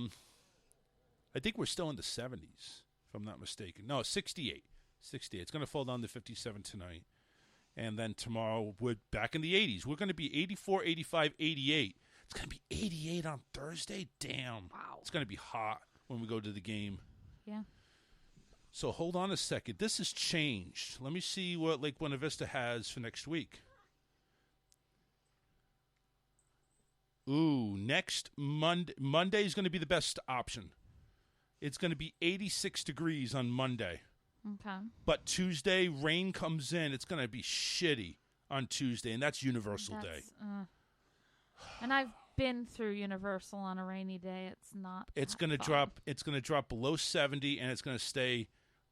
think we're still in the 70s, if I'm not mistaken. No, 68. 68. It's going to fall down to 57 tonight. And then tomorrow, we're back in the 80s. We're going to be 84, 85, 88. It's going to be 88 on Thursday? Damn. Wow. It's going to be hot when we go to the game. Yeah. So hold on a second. This has changed. Let me see what Lake Buena Vista has for next week. Ooh, next Monday is going to be the best option. It's going to be 86 degrees on Monday. Okay. But Tuesday, rain comes in. It's going to be shitty on Tuesday, and that's Universal Day. And I've been through Universal on a rainy day. It's not. It's going to drop. It's going to drop below 70, and it's going to stay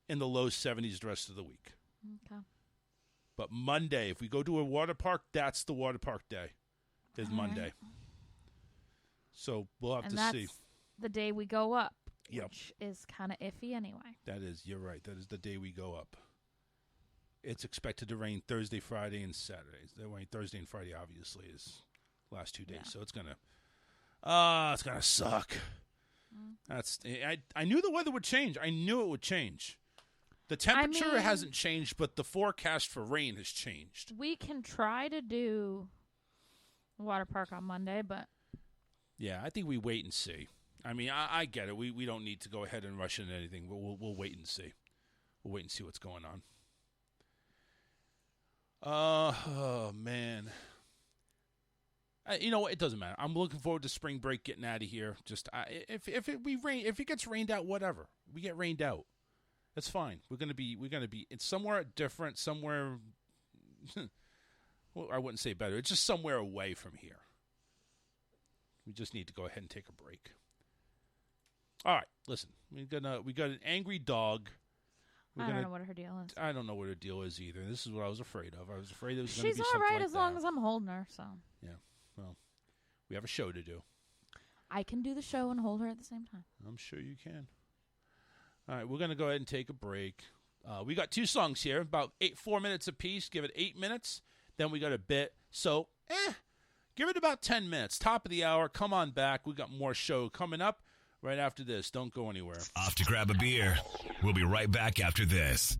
in the low 70s the rest of the week. Okay. But Monday, if we go to a water park, that's the water park day. Is Monday. Right. So we'll have to see. That's the day we go up. Yep. Which is kind of iffy anyway. That is. You're right. That is the day we go up. It's expected to rain Thursday, Friday, and Saturday. Thursday and Friday, obviously, is last 2 days. Yeah. So it's gonna suck. That's. I knew the weather would change. I knew it would change. The temperature hasn't changed, but the forecast for rain has changed. We can try to do water park on Monday, but yeah, I think we wait and see. I mean, I get it. We don't need to go ahead and rush into anything. But we'll wait and see. We'll wait and see what's going on. Oh man. You know what? It doesn't matter. I'm looking forward to spring break, getting out of here. Just if it gets rained out, whatever. We get rained out. That's fine. We're gonna be it's somewhere different, somewhere. Well, I wouldn't say better. It's just somewhere away from here. We just need to go ahead and take a break. All right, listen. We got an angry dog. I don't know what her deal is. I don't know what her deal is either. This is what I was afraid of. I was afraid it was going to be something She's all right like as long as I'm holding her. So yeah. Well, we have a show to do. I can do the show and hold her at the same time. I'm sure you can. All right, we're going to go ahead and take a break. We got 2 songs here, about 4 minutes apiece. Give it 8 minutes. Then we got a bit. So, give it about 10 minutes. Top of the hour. Come on back. We got more show coming up right after this. Don't go anywhere. Off to grab a beer. We'll be right back after this.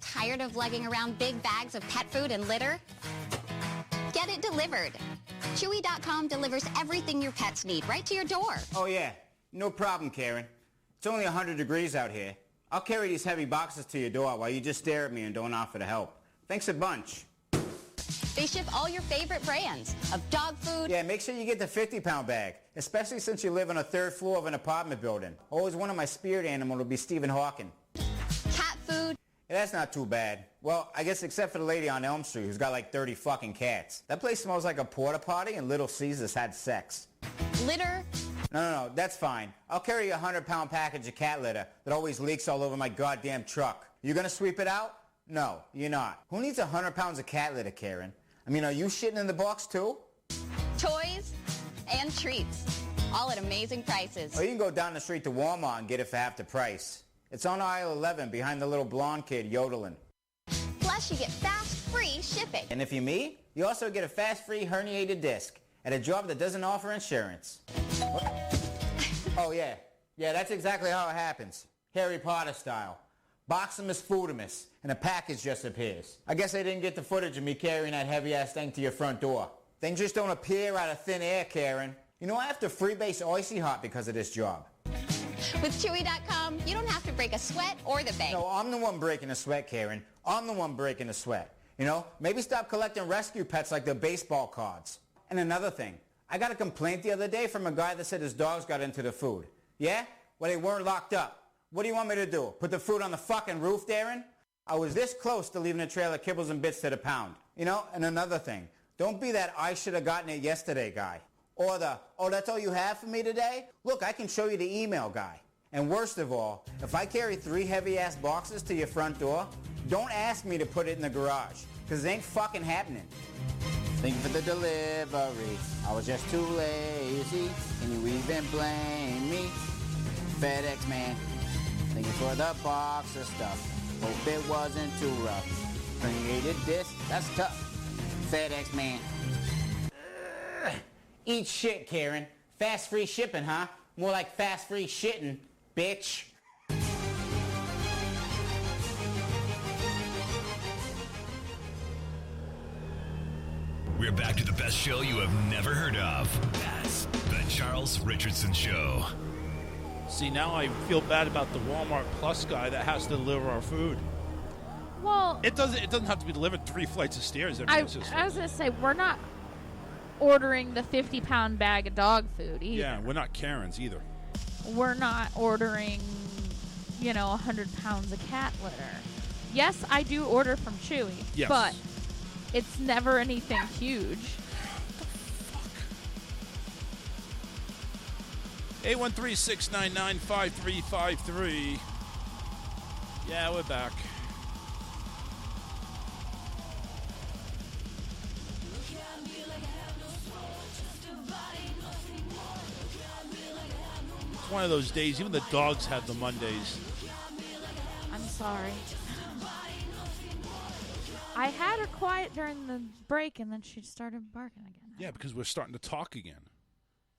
Tired of lugging around big bags of pet food and litter? Get it delivered. Chewy.com delivers everything your pets need right to your door. Oh, yeah. No problem, Karen. It's only 100 degrees out here. I'll carry these heavy boxes to your door while you just stare at me and don't offer to help. Thanks a bunch. They ship all your favorite brands of dog food. Yeah, make sure you get the 50-pound bag, especially since you live on a third floor of an apartment building. Always wanted my spirit animal to be Stephen Hawking. Cat food. Yeah, that's not too bad. Well, I guess except for the lady on Elm Street who's got like 30 fucking cats. That place smells like a porta potty and Little Caesars had sex. Litter. No, that's fine. I'll carry a 100-pound package of cat litter that always leaks all over my goddamn truck. You gonna sweep it out? No, you're not. Who needs 100 pounds of cat litter, Karen? I mean, are you shitting in the box too? Toys and treats. All at amazing prices. Or you can go down the street to Walmart and get it for half the price. It's on aisle 11 behind the little blonde kid yodeling. Plus, you get fast, free shipping. And if you're me, you also get a fast, free herniated disc at a job that doesn't offer insurance. Oh, yeah. Yeah, that's exactly how it happens. Harry Potter style. Boximus Fudimus, and a package just appears. I guess they didn't get the footage of me carrying that heavy-ass thing to your front door. Things just don't appear out of thin air, Karen. You know, I have to freebase Icy Hot because of this job. With Chewy.com, you don't have to break a sweat or the bank. No, I'm the one breaking a sweat, Karen. I'm the one breaking a sweat. You know, maybe stop collecting rescue pets like the baseball cards. And another thing, I got a complaint the other day from a guy that said his dogs got into the food. Yeah? Well, they weren't locked up. What do you want me to do? Put the food on the fucking roof, Darren? I was this close to leaving a trail of kibbles and bits to the pound. You know, and another thing, don't be that I should have gotten it yesterday guy. Or the, oh, that's all you have for me today? Look, I can show you the email guy. And worst of all, if I carry 3 heavy-ass boxes to your front door, don't ask me to put it in the garage, because it ain't fucking happening. Thank you for the delivery. I was just too lazy. Can you even blame me? FedEx man. Thank you for the box of stuff. Hope it wasn't too rough. Created this, that's tough. FedEx man. Eat shit, Karen. Fast free shipping, huh? More like fast free shitting, bitch. We're back to the best show you have never heard of. That's the Charles Richardson Show. See, now I feel bad about the Walmart Plus guy that has to deliver our food. Well, It doesn't have to be delivered 3 flights of stairs. I was going to say, we're not ordering the 50-pound bag of dog food either. Yeah, we're not Karens either. We're not ordering, 100 pounds of cat litter. Yes, I do order from Chewy, Yes. but it's never anything huge. 813-699-5353. Yeah, we're back. It's one of those days. Even the dogs have the Mondays. I'm sorry. I had her quiet during the break, and then she started barking again. Yeah, because we're starting to talk again.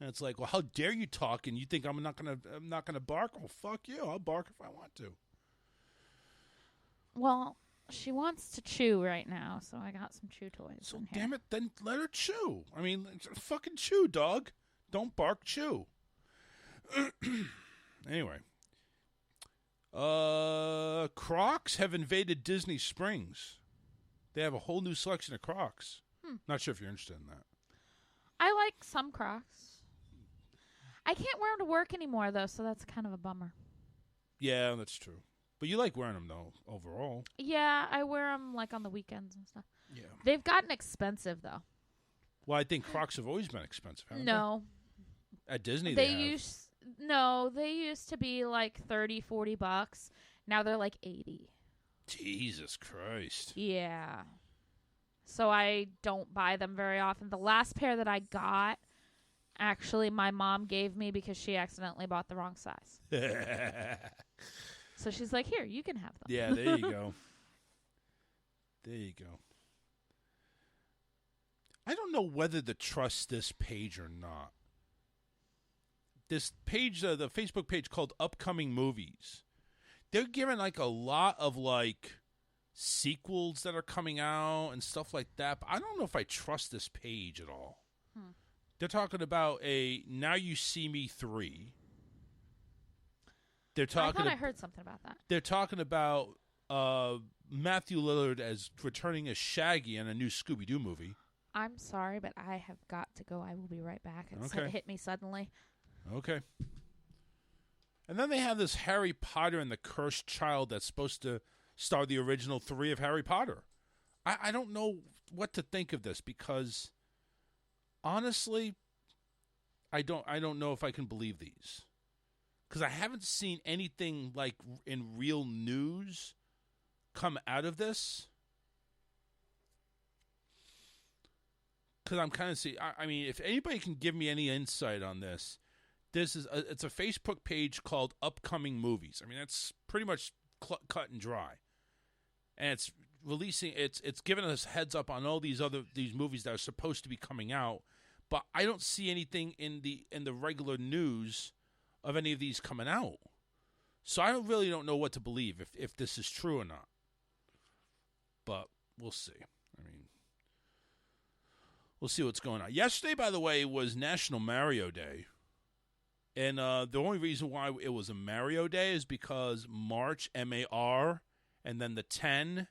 And it's like, well, how dare you talk? And you think I'm not gonna bark? Oh, fuck you! I'll bark if I want to. Well, she wants to chew right now, so I got some chew toys So in here. damn it, then let her chew. I mean, fucking chew, dog. Don't bark, chew. Anyway. Crocs have invaded Disney Springs. They have a whole new selection of Crocs. Not sure if you're interested in that. I like some Crocs. I can't wear them to work anymore, though, so that's kind of a bummer. Yeah, that's true. But you like wearing them, though, overall. Yeah, I wear them, like, on the weekends and stuff. Yeah. They've gotten expensive, though. Well, I think Crocs have always been expensive, haven't No. they? At Disney, They have. used to be, like, $30-$40. Now they're, like, $80. Jesus Christ. Yeah. So I don't buy them very often. The last pair that I got, actually, my mom gave me because she accidentally bought the wrong size. So she's like, here, you can have them. Yeah, there you go. There you go. I don't know whether to trust this page or not. This page, the Facebook page called Upcoming Movies, they're giving like a lot of like sequels that are coming out and stuff like that. But I don't know if I trust this page at all. They're talking about a Now You See Me 3. They're talking. I thought I heard something about that. They're talking about Matthew Lillard as returning as Shaggy in a new Scooby-Doo movie. I'm sorry, but I have got to go. I will be right back. It hit me suddenly. Okay. And then they have this Harry Potter and the Cursed Child that's supposed to star the original 3 of Harry Potter. I don't know what to think of this because honestly, I don't know if I can believe these. Because I haven't seen anything like in real news come out of this. Because I'm kind of see. I mean, if anybody can give me any insight on this, it's a Facebook page called Upcoming Movies. I mean, that's pretty much cut and dry, and it's releasing. It's giving us heads up on all these movies that are supposed to be coming out, but I don't see anything in the regular news of any of these coming out. So I really don't know what to believe if this is true or not. But we'll see. I mean, we'll see what's going on. Yesterday, by the way, was National Mario Day. And the only reason why it was a Mario Day is because March, M-A-R, and then the 10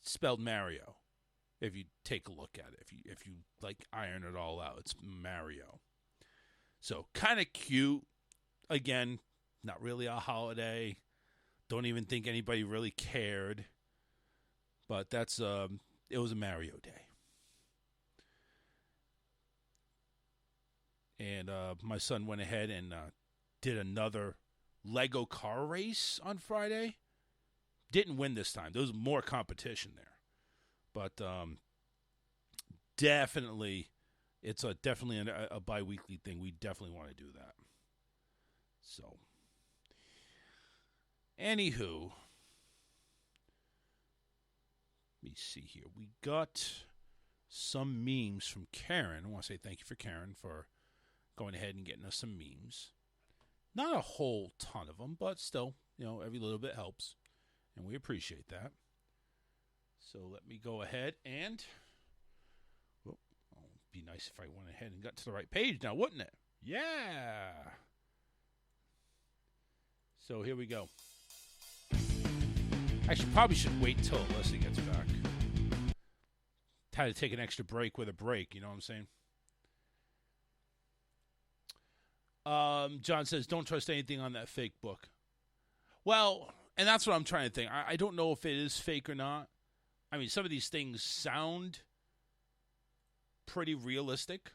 spelled Mario. If you take a look at it, if you like iron it all out, it's Mario. So kind of cute. Again, not really a holiday. Don't even think anybody really cared. But that's it was a Mario Day. And my son went ahead and did another Lego car race on Friday. Didn't win this time. There was more competition there. But definitely, it's definitely a bi-weekly thing. We definitely want to do that. So, anywho, let me see here. We got some memes from Karen. I want to say thank you for Karen for going ahead and getting us some memes. Not a whole ton of them, but still, every little bit helps. And we appreciate that. So let me go ahead and... Well, it'd be nice if I went ahead and got to the right page now, wouldn't it? Yeah! So here we go. I probably should wait until Alyssa gets back. Had to take an extra break with a break, you know what I'm saying? John says, don't trust anything on that fake book. Well, and that's what I'm trying to think. I don't know if it is fake or not. I mean, some of these things sound pretty realistic.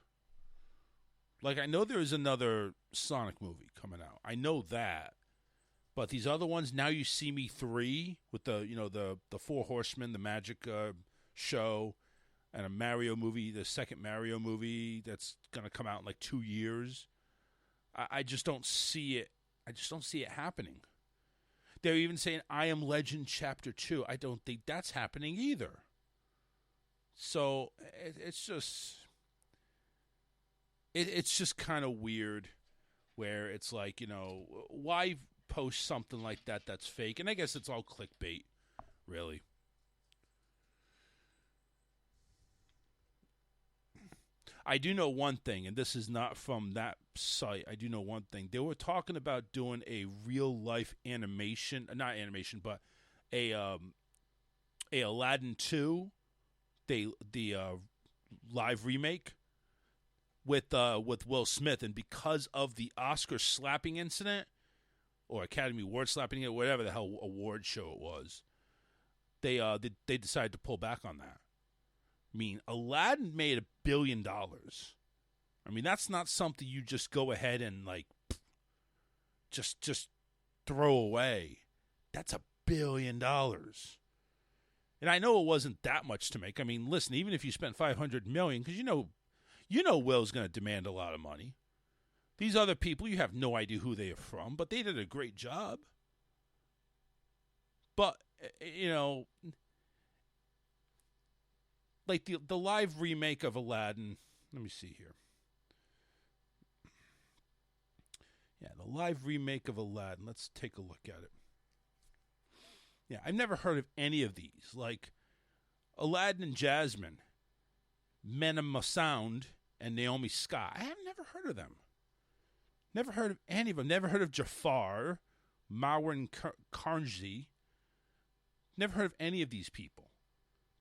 Like, I know there's another Sonic movie coming out. I know that. But these other ones, Now You See Me 3, with the Four Horsemen, the magic show, and a Mario movie, the second Mario movie that's going to come out in like 2 years. I just don't see it. I just don't see it happening. They're even saying I Am Legend Chapter 2. I don't think that's happening either. So it's just kind of weird where it's like, why post something like that that's fake? And I guess it's all clickbait, Really. I do know one thing, and this is not from that site. I do know one thing. They were talking about doing a real-life animation, not animation, but a Aladdin 2, the live remake with Will Smith, and because of the Oscar slapping incident or Academy Award slapping it, whatever the hell award show it was, they decided to pull back on that. I mean, Aladdin made $1 billion. I mean, that's not something you just go ahead and like just throw away. That's $1 billion. And I know it wasn't that much to make. I mean, listen, even if you spent $500 million, because you know Will's going to demand a lot of money. These other people, you have no idea who they are from, but they did a great job. But like the live remake of Aladdin. Let me see here. Yeah, the live remake of Aladdin. Let's take a look at it. Yeah, I've never heard of any of these. Like Aladdin and Jasmine, Mena Massoud, and Naomi Scott. I have never heard of them. Never heard of any of them. Never heard of Jafar, Marwan Karnji. Never heard of any of these people.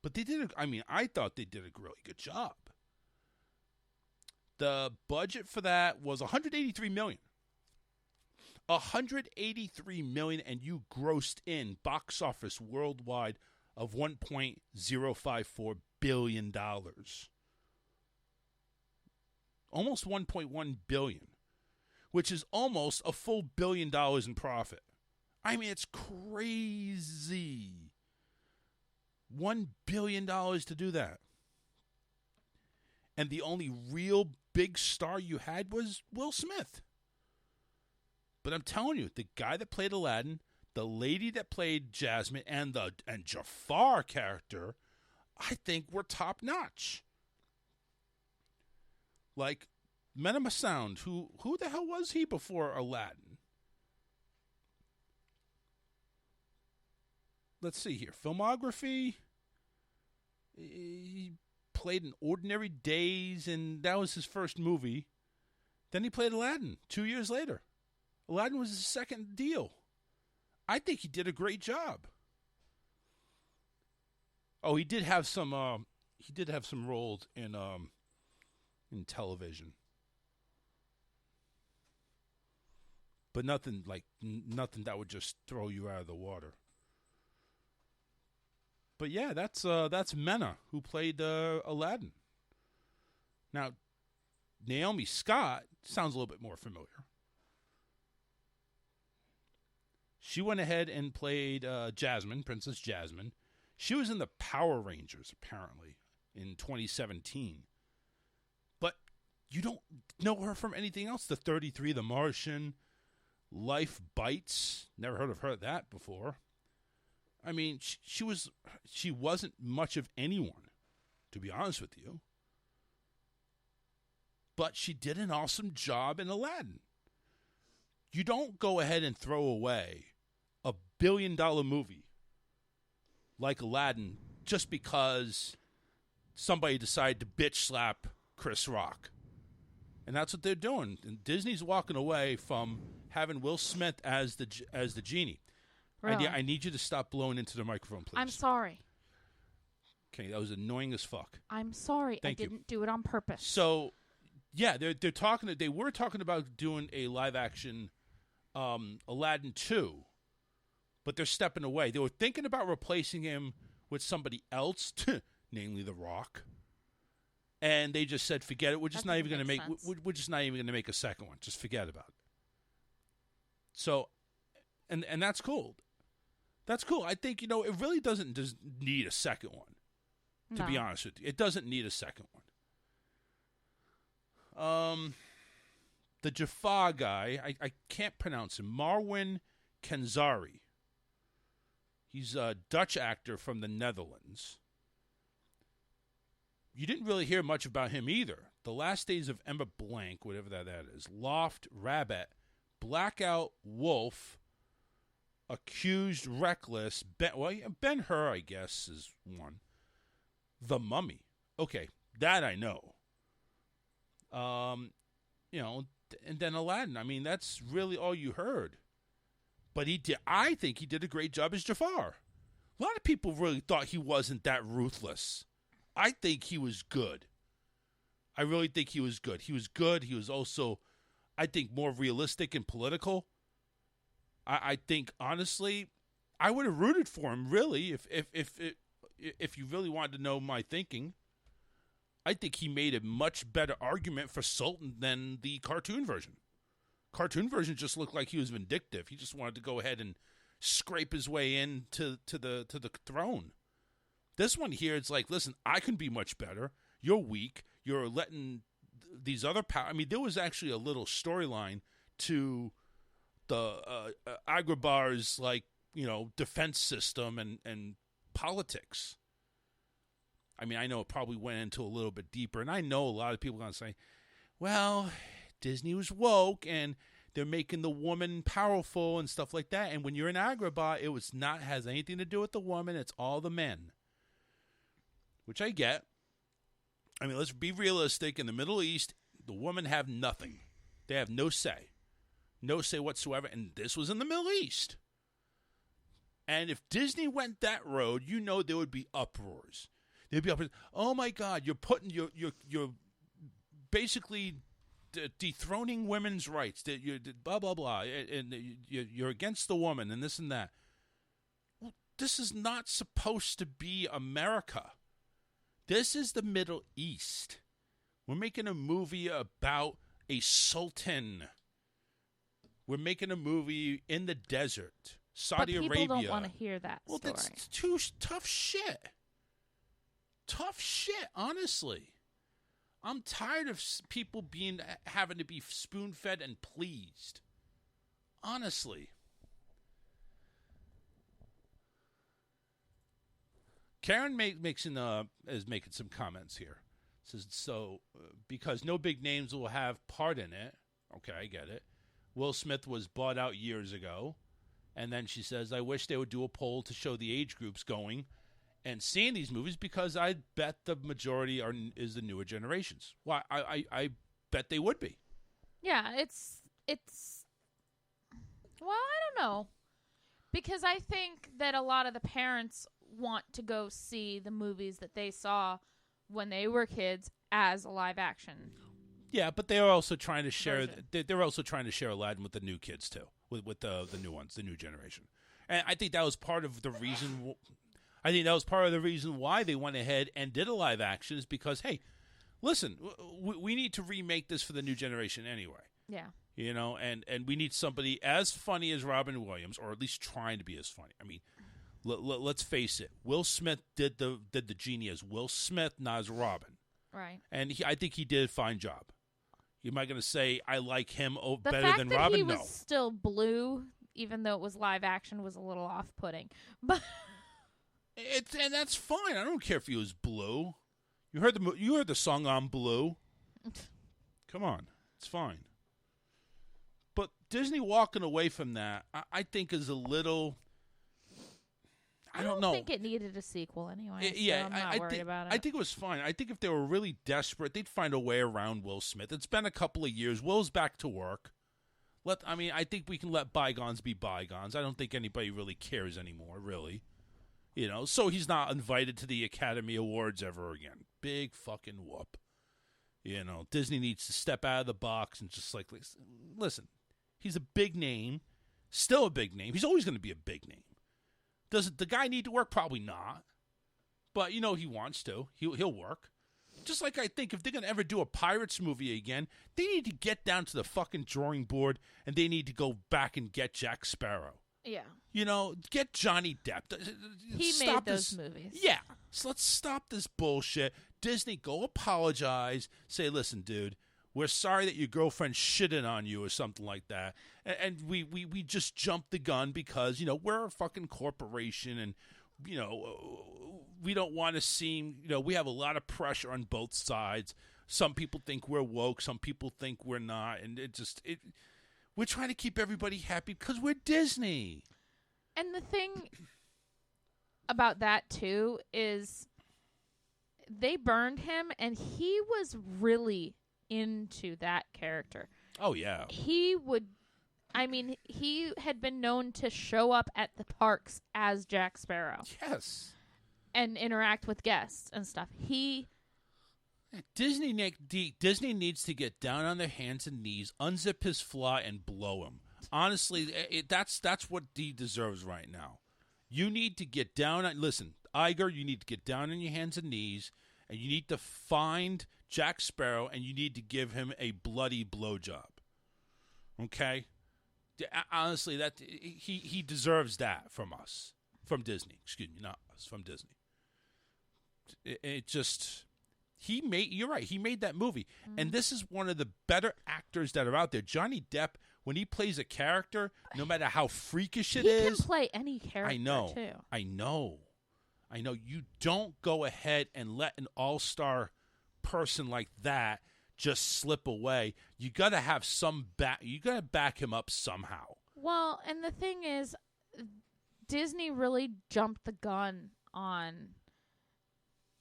But they did, I thought they did a really good job. The budget for that was $183 million. $183 million, and you grossed in box office worldwide of $1.054 billion. Almost $1.1 billion, which is almost a full $1 billion in profit. I mean, it's crazy. $1 billion to do that. And the only real big star you had was Will Smith. But I'm telling you, the guy that played Aladdin, the lady that played Jasmine, and Jafar character, I think were top notch. Like Mena Massoud, who the hell was he before Aladdin? Let's see here. Filmography. He played in Ordinary Days, and that was his first movie. Then he played Aladdin 2 years later. Aladdin was his second deal. I think he did a great job. Oh, he did have some roles in television. But nothing that would just throw you out of the water. But yeah, that's Mena, who played Aladdin. Now, Naomi Scott sounds a little bit more familiar. She went ahead and played Jasmine, Princess Jasmine. She was in the Power Rangers, apparently, in 2017. But you don't know her from anything else. The 33, The Martian, Life Bites. Never heard of that before. I mean, she wasn't much of anyone, to be honest with you. But she did an awesome job in Aladdin. You don't go ahead and throw away a $1 billion movie like Aladdin just because somebody decided to bitch slap Chris Rock. And that's what they're doing. And Disney's walking away from having Will Smith as the genie. Really? I need you to stop blowing into the microphone, please. I'm sorry. Okay, that was annoying as fuck. I'm sorry. Thank I you. didn't do it on purpose. So, yeah, they were talking about doing a live action Aladdin 2, but they're stepping away. They were thinking about replacing him with somebody else, namely The Rock. And they just said, forget it. We're just not even going to make. We're just not even going to make a second one. Just forget about it. So, and that's cool. That's cool. I think it really doesn't just need a second one. To be honest with you, it doesn't need a second one. The Jafar guy, I can't pronounce him. Marwan Kenzari. He's a Dutch actor from the Netherlands. You didn't really hear much about him either. The Last Days of Emma Blank, whatever that is. Loft, Rabbit, Blackout, Wolf, accused reckless, Ben-Hur, I guess, is one. The Mummy. Okay, that I know. And then Aladdin. I mean, that's really all you heard. But I think he did a great job as Jafar. A lot of people really thought he wasn't that ruthless. I think he was good. I really think he was good. He was good. He was also, I think, more realistic and political. I think, honestly, I would have rooted for him, really, if you really wanted to know my thinking. I think he made a much better argument for Sultan than the cartoon version. Cartoon version just looked like he was vindictive. He just wanted to go ahead and scrape his way into the throne. This one here, it's like, listen, I can be much better. You're weak. You're letting these other I mean, there was actually a little storyline to the Agrabah's, defense system and politics. I mean, I know it probably went into a little bit deeper, and I know a lot of people are going to say, well, Disney was woke, and they're making the woman powerful and stuff like that. And when you're in Agrabah, it has anything to do with the woman. It's all the men, which I get. I mean, let's be realistic. In the Middle East, the women have nothing. They have no say. No say whatsoever. And this was in the Middle East. And if Disney went that road, there would be uproars. There'd be uproars. Oh my God, you're putting you're basically dethroning women's rights. You're blah blah blah, and you're against the woman and this and that. Well, this is not supposed to be America. This is the Middle East. We're making a movie about a sultan. We're making a movie in the desert, Saudi Arabia. But people don't want to hear that story. Well, that's too tough shit. Tough shit, honestly. I'm tired of people having to be spoon-fed and pleased. Honestly. Karen is making some comments here. Says, because no big names will have part in it. Okay, I get it. Will Smith was bought out years ago. And then she says, I wish they would do a poll to show the age groups going and seeing these movies, because I bet the majority is the newer generations. Well, I bet they would be. Yeah, it's well, I don't know. Because I think that a lot of the parents want to go see the movies that they saw when they were kids as a live action. Yeah, but they are also trying to share. They're also trying to share Aladdin with the new kids too, with the new ones, the new generation. And I think that was part of the reason. I think that was part of the reason why they went ahead and did a live action, is because, hey, listen, we need to remake this for the new generation anyway. Yeah. And we need somebody as funny as Robin Williams, or at least trying to be as funny. I mean, let's face it. Will Smith did the genie as Will Smith, not as Robin. Right. And I think he did a fine job. Am I going to say I like him better than Robin? The fact that he No. was still blue, even though it was live action, was a little off-putting. But and that's fine. I don't care if he was blue. You heard the song "I'm Blue." Come on, it's fine. But Disney walking away from that, I think, is a little. I don't know. I think it needed a sequel anyway. Yeah, so I'm not worried about it. I think it was fine. I think if they were really desperate, they'd find a way around Will Smith. It's been a couple of years. Will's back to work. I think we can let bygones be bygones. I don't think anybody really cares anymore, really. So he's not invited to the Academy Awards ever again. Big fucking whoop. Disney needs to step out of the box and just listen, he's a big name, still a big name. He's always going to be a big name. Does the guy need to work? Probably not. But, he wants to. He'll work. Just like I think if they're going to ever do a Pirates movie again, they need to get down to the fucking drawing board, and they need to go back and get Jack Sparrow. Yeah. Get Johnny Depp. He made those movies. Yeah. So let's stop this bullshit. Disney, go apologize. Say, listen, dude, we're sorry that your girlfriend shitted on you or something like that. And we just jumped the gun because, we're a fucking corporation, and, we don't want to seem, we have a lot of pressure on both sides. Some people think we're woke. Some people think we're not. And we're trying to keep everybody happy because we're Disney. And the thing about that, too, is they burned him, and he was really into that character. Oh, yeah. He had been known to show up at the parks as Jack Sparrow. Yes. And interact with guests and stuff. Disney needs to get down on their hands and knees, unzip his fly, and blow him. Honestly, that's what he deserves right now. You need to get down on... Listen, Iger, you need to get down on your hands and knees, and you need to find Jack Sparrow, and you need to give him a bloody blowjob. Okay? Honestly, that he deserves that from us. From Disney. Excuse me, not us. From Disney. It just... You're right, he made that movie. And this is one of the better actors that are out there. Johnny Depp, when he plays a character, no matter how freakish it is... He can play any character, too. I know. You don't go ahead and let an all-star person like that just slip away. You got to have you got to back him up somehow. Well, and the thing is, Disney really jumped the gun on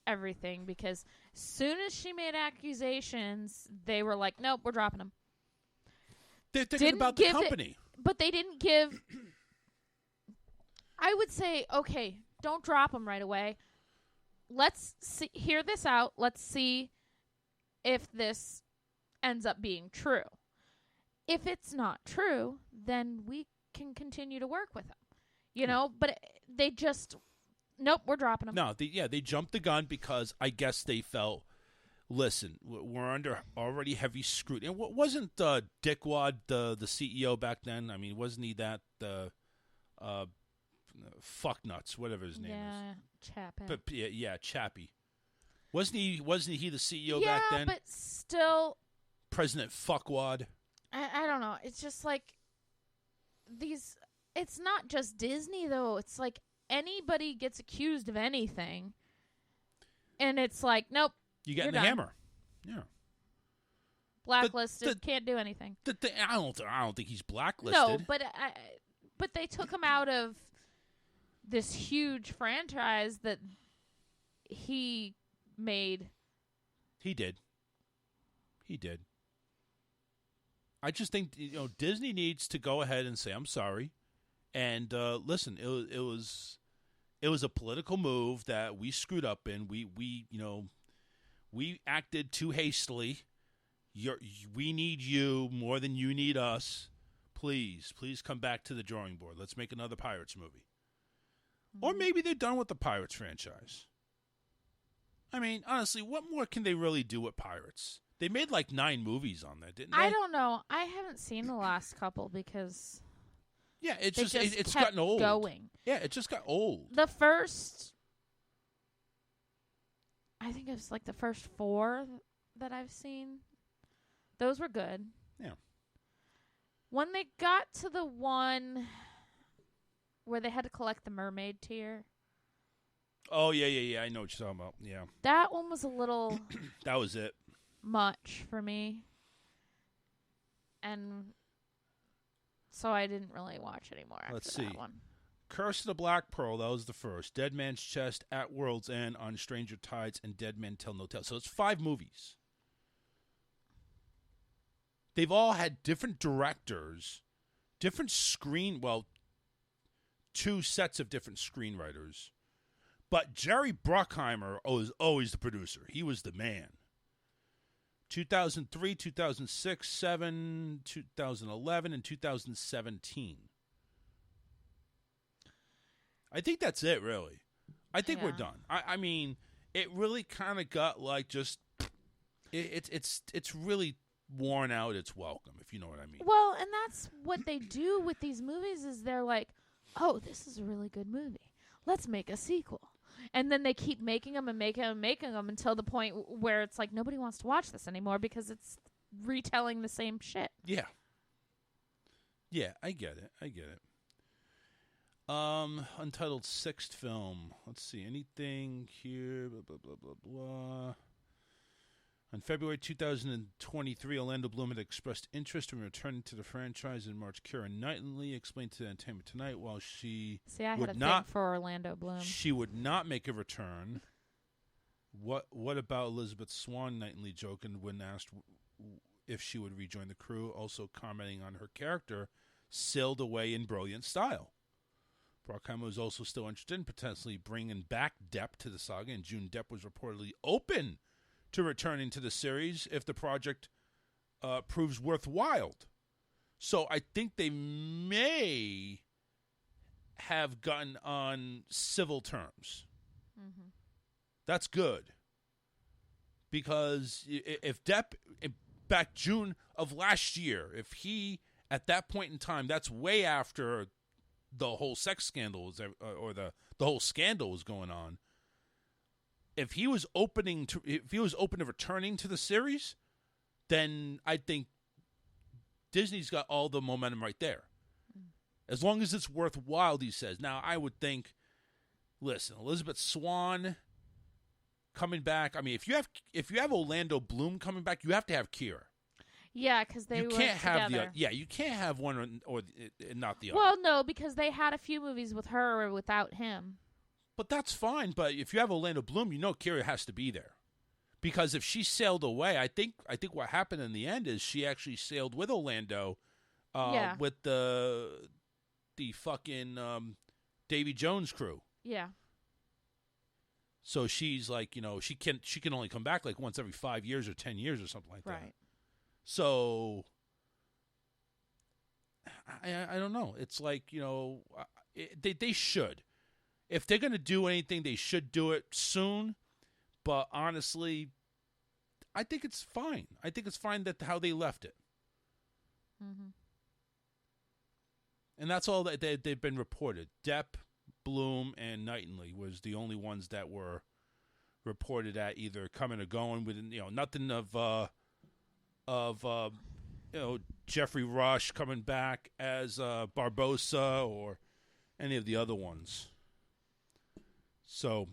everything because as soon as she made accusations, they were like, nope, we're dropping him. They're thinking about the company. But they didn't give... I would say, okay, don't drop him right away. Let's hear this out. Let's see if this ends up being true. If it's not true, then we can continue to work with him. You know, but they just... Nope, we're dropping him. No, they jumped the gun because I guess they felt, listen, we're under already heavy scrutiny. And wasn't Dickwad the CEO back then? I mean, wasn't he that fucknuts, whatever his name is? Yeah, Chappie. But yeah, Chappie. Wasn't he the CEO back then? Yeah, but still, President Fuckwad. I don't know. It's just like these. It's not just Disney though. It's like. Anybody gets accused of anything, and it's like, nope. You get the done. hammer. Yeah. Blacklisted. Can't do anything. I don't think he's blacklisted. No, but they took him out of this huge franchise that he made. He did. I just think Disney needs to go ahead and say I'm sorry. And listen, it was a political move that we screwed up in. We acted too hastily. We need you more than you need us. Please come back to the drawing board. Let's make another Pirates movie. Or maybe they're done with the Pirates franchise. I mean, honestly, what more can they really do with Pirates? They made like 9 movies on that, didn't they? I don't know. I haven't seen the last couple because... Yeah, it's kept gotten old. Going. Yeah, it just got old. The first, I think it was like the first 4 that I've seen. Those were good. Yeah. When they got to the one where they had to collect the mermaid tear. Oh yeah. I know what you're talking about. Yeah. That one was a little. That was it. Much for me. And. So I didn't really watch anymore after that one. Curse of the Black Pearl, that was the first. Dead Man's Chest, At World's End, On Stranger Tides, and Dead Men Tell No Tales. So it's 5 movies. They've all had different directors, different 2 sets of different screenwriters. But Jerry Bruckheimer was always the producer. He was the man. 2003, 2006, 2007, 2011, and 2017. I think that's it, really. I think we're done. I mean, it really kind of got like just it's really worn out its welcome, if you know what I mean. Well, and that's what they do with these movies is they're like, oh, this is a really good movie. Let's make a sequel. And then they keep making them and making them and making them until the point where it's like nobody wants to watch this anymore because it's retelling the same shit. Yeah. Yeah, I get it. Untitled 6th film. Let's see. Anything here? Blah, blah, blah, blah, blah. On February 2023, Orlando Bloom had expressed interest in returning to the franchise in March. Keira Knightley explained to Entertainment Tonight while she See, I had a thing for Orlando Bloom. She would not make a return. What about Elizabeth Swann? Knightley joking when asked if she would rejoin the crew, also commenting on her character sailed away in brilliant style. Bruckheimer was also still interested in potentially bringing back Depp to the saga. In June, Depp was reportedly open to returning to the series if the project proves worthwhile. So I think they may have gotten on civil terms. Mm-hmm. That's good. Because if Depp, back June of last year, if he, at that point in time, that's way after the whole sex scandal was, or the whole scandal was going on. If he was open to returning to the series, then I think Disney's got all the momentum right there. As long as it's worthwhile, he says. Now, I would think, listen, Elizabeth Swann coming back. I mean, if you have Orlando Bloom coming back, you have to have Keira. Yeah, because they you can't have together. You can't have one or not the other. Well, no, because they had a few movies with her or without him. But that's fine. But if you have Orlando Bloom, you know Keira has to be there, because if she sailed away, I think what happened in the end is she actually sailed with Orlando, with the fucking Davy Jones crew. Yeah. So she's like, she can only come back like once every 5 years or 10 years or something like that. Right. So, I don't know. It's like, they should. If they're going to do anything, they should do it soon. But honestly, I think it's fine. I think it's fine that how they left it. Mm-hmm. And that's all that they've been reported. Depp, Bloom, and Knightley was the only ones that were reported at either coming or going. With nothing of Jeffrey Rush coming back as Barbossa or any of the other ones. So,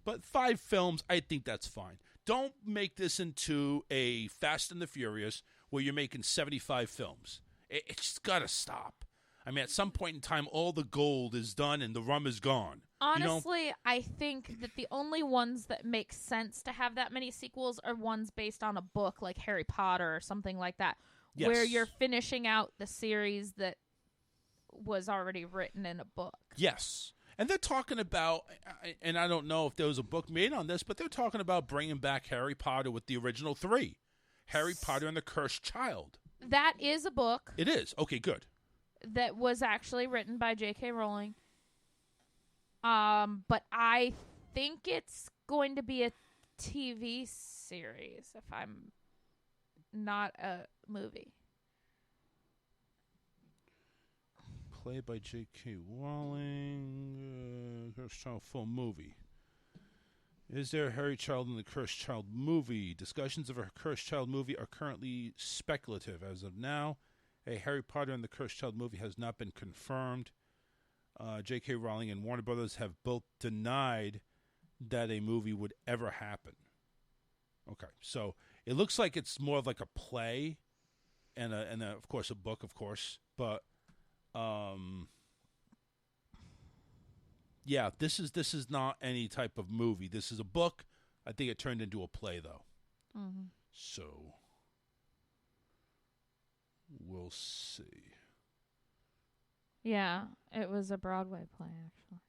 but 5 films, I think that's fine. Don't make this into a Fast and the Furious where you're making 75 films. It's just got to stop. I mean, at some point in time, all the gold is done and the rum is gone. Honestly, I think that the only ones that make sense to have that many sequels are ones based on a book like Harry Potter or something like that, where you're finishing out the series that was already written in a book. Yes. And they're talking about, and I don't know if there was a book made on this, but they're talking about bringing back Harry Potter with the original 3. Harry Potter and the Cursed Child. That is a book. It is. Okay, good. That was actually written by J.K. Rowling. But I think it's going to be a TV series, if I'm not a movie. Played by J.K. Rowling. Cursed Child full movie. Is there a Harry Child in the Cursed Child movie? Discussions of a Cursed Child movie are currently speculative. As of now, a Harry Potter and the Cursed Child movie has not been confirmed. J.K. Rowling and Warner Brothers have both denied that a movie would ever happen. Okay, so it looks like it's more of like a play and of course a book, of course, but yeah, this is not any type of movie. This is a book. I think it turned into a play though. Mm-hmm. So we'll see. Yeah, it was a Broadway play, actually.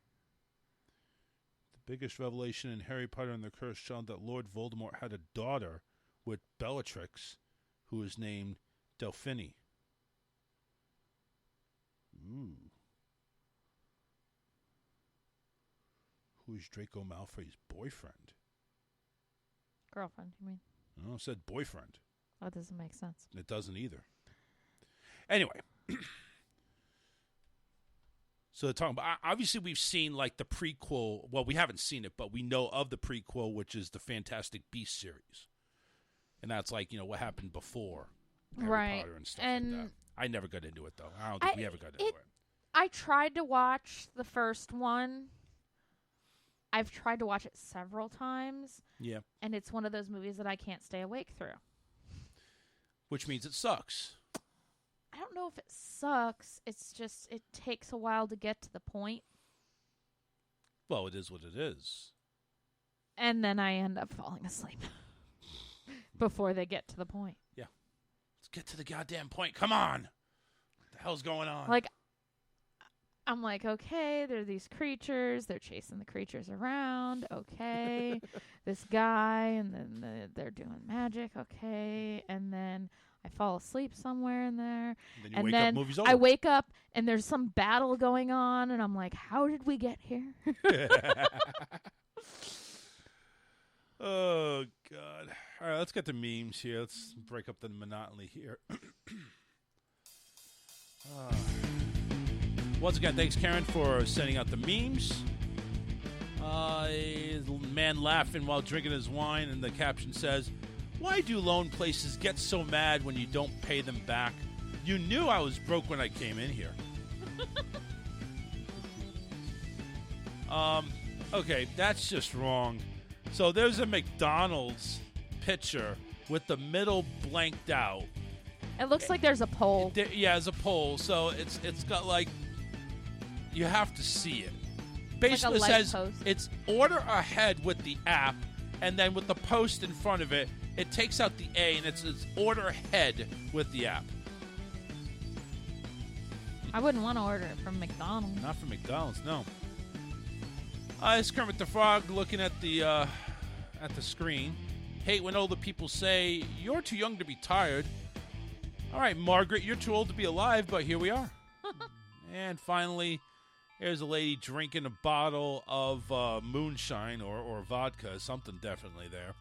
The biggest revelation in Harry Potter and the Cursed Child that Lord Voldemort had a daughter with Bellatrix, who is named Delphine. Ooh. Who is Draco Malfoy's boyfriend? Girlfriend, you mean? No, it said boyfriend. That doesn't make sense. It doesn't either. Anyway. So they're talking about, obviously we've seen like the prequel. Well, we haven't seen it, but we know of the prequel, which is the Fantastic Beasts series. And that's like, what happened before Harry Potter and stuff like that. I never got into it, though. I don't think we ever got into it. I tried to watch the first one, I've tried to watch it several times. Yeah. And it's one of those movies that I can't stay awake through. Which means it sucks. I don't know if it sucks. It's just it takes a while to get to the point. Well, it is what it is. And then I end up falling asleep before they get to the point. Yeah. Let's get to the goddamn point. Come on. What the hell's going on? Like, I'm like, okay, there are these creatures. They're chasing the creatures around. Okay. This guy, and then they're doing magic. Okay. And then I fall asleep somewhere in there. Then you wake up, movie's over. I wake up, and there's some battle going on, and I'm like, how did we get here? Oh, God. All right, let's get to memes here. Let's break up the monotony here. Once again, thanks, Karen, for sending out the memes. A man laughing while drinking his wine, and the caption says, "Why do loan places get so mad when you don't pay them back? You knew I was broke when I came in here." Okay, that's just wrong. So there's a McDonald's picture with the middle blanked out. It looks like there's a pole. Yeah, there's a pole. So it's got like, you have to see it. Basically, like it says post. it's order ahead with the app, and then with the post in front of it, it takes out the A, and it's order ahead with the app. I wouldn't want to order it from McDonald's. Not from McDonald's, no. It's Kermit the Frog looking at the screen. Hate when older people say, "You're too young to be tired." All right, Margaret, you're too old to be alive, but here we are. And finally, here's a lady drinking a bottle of moonshine or vodka, something definitely there.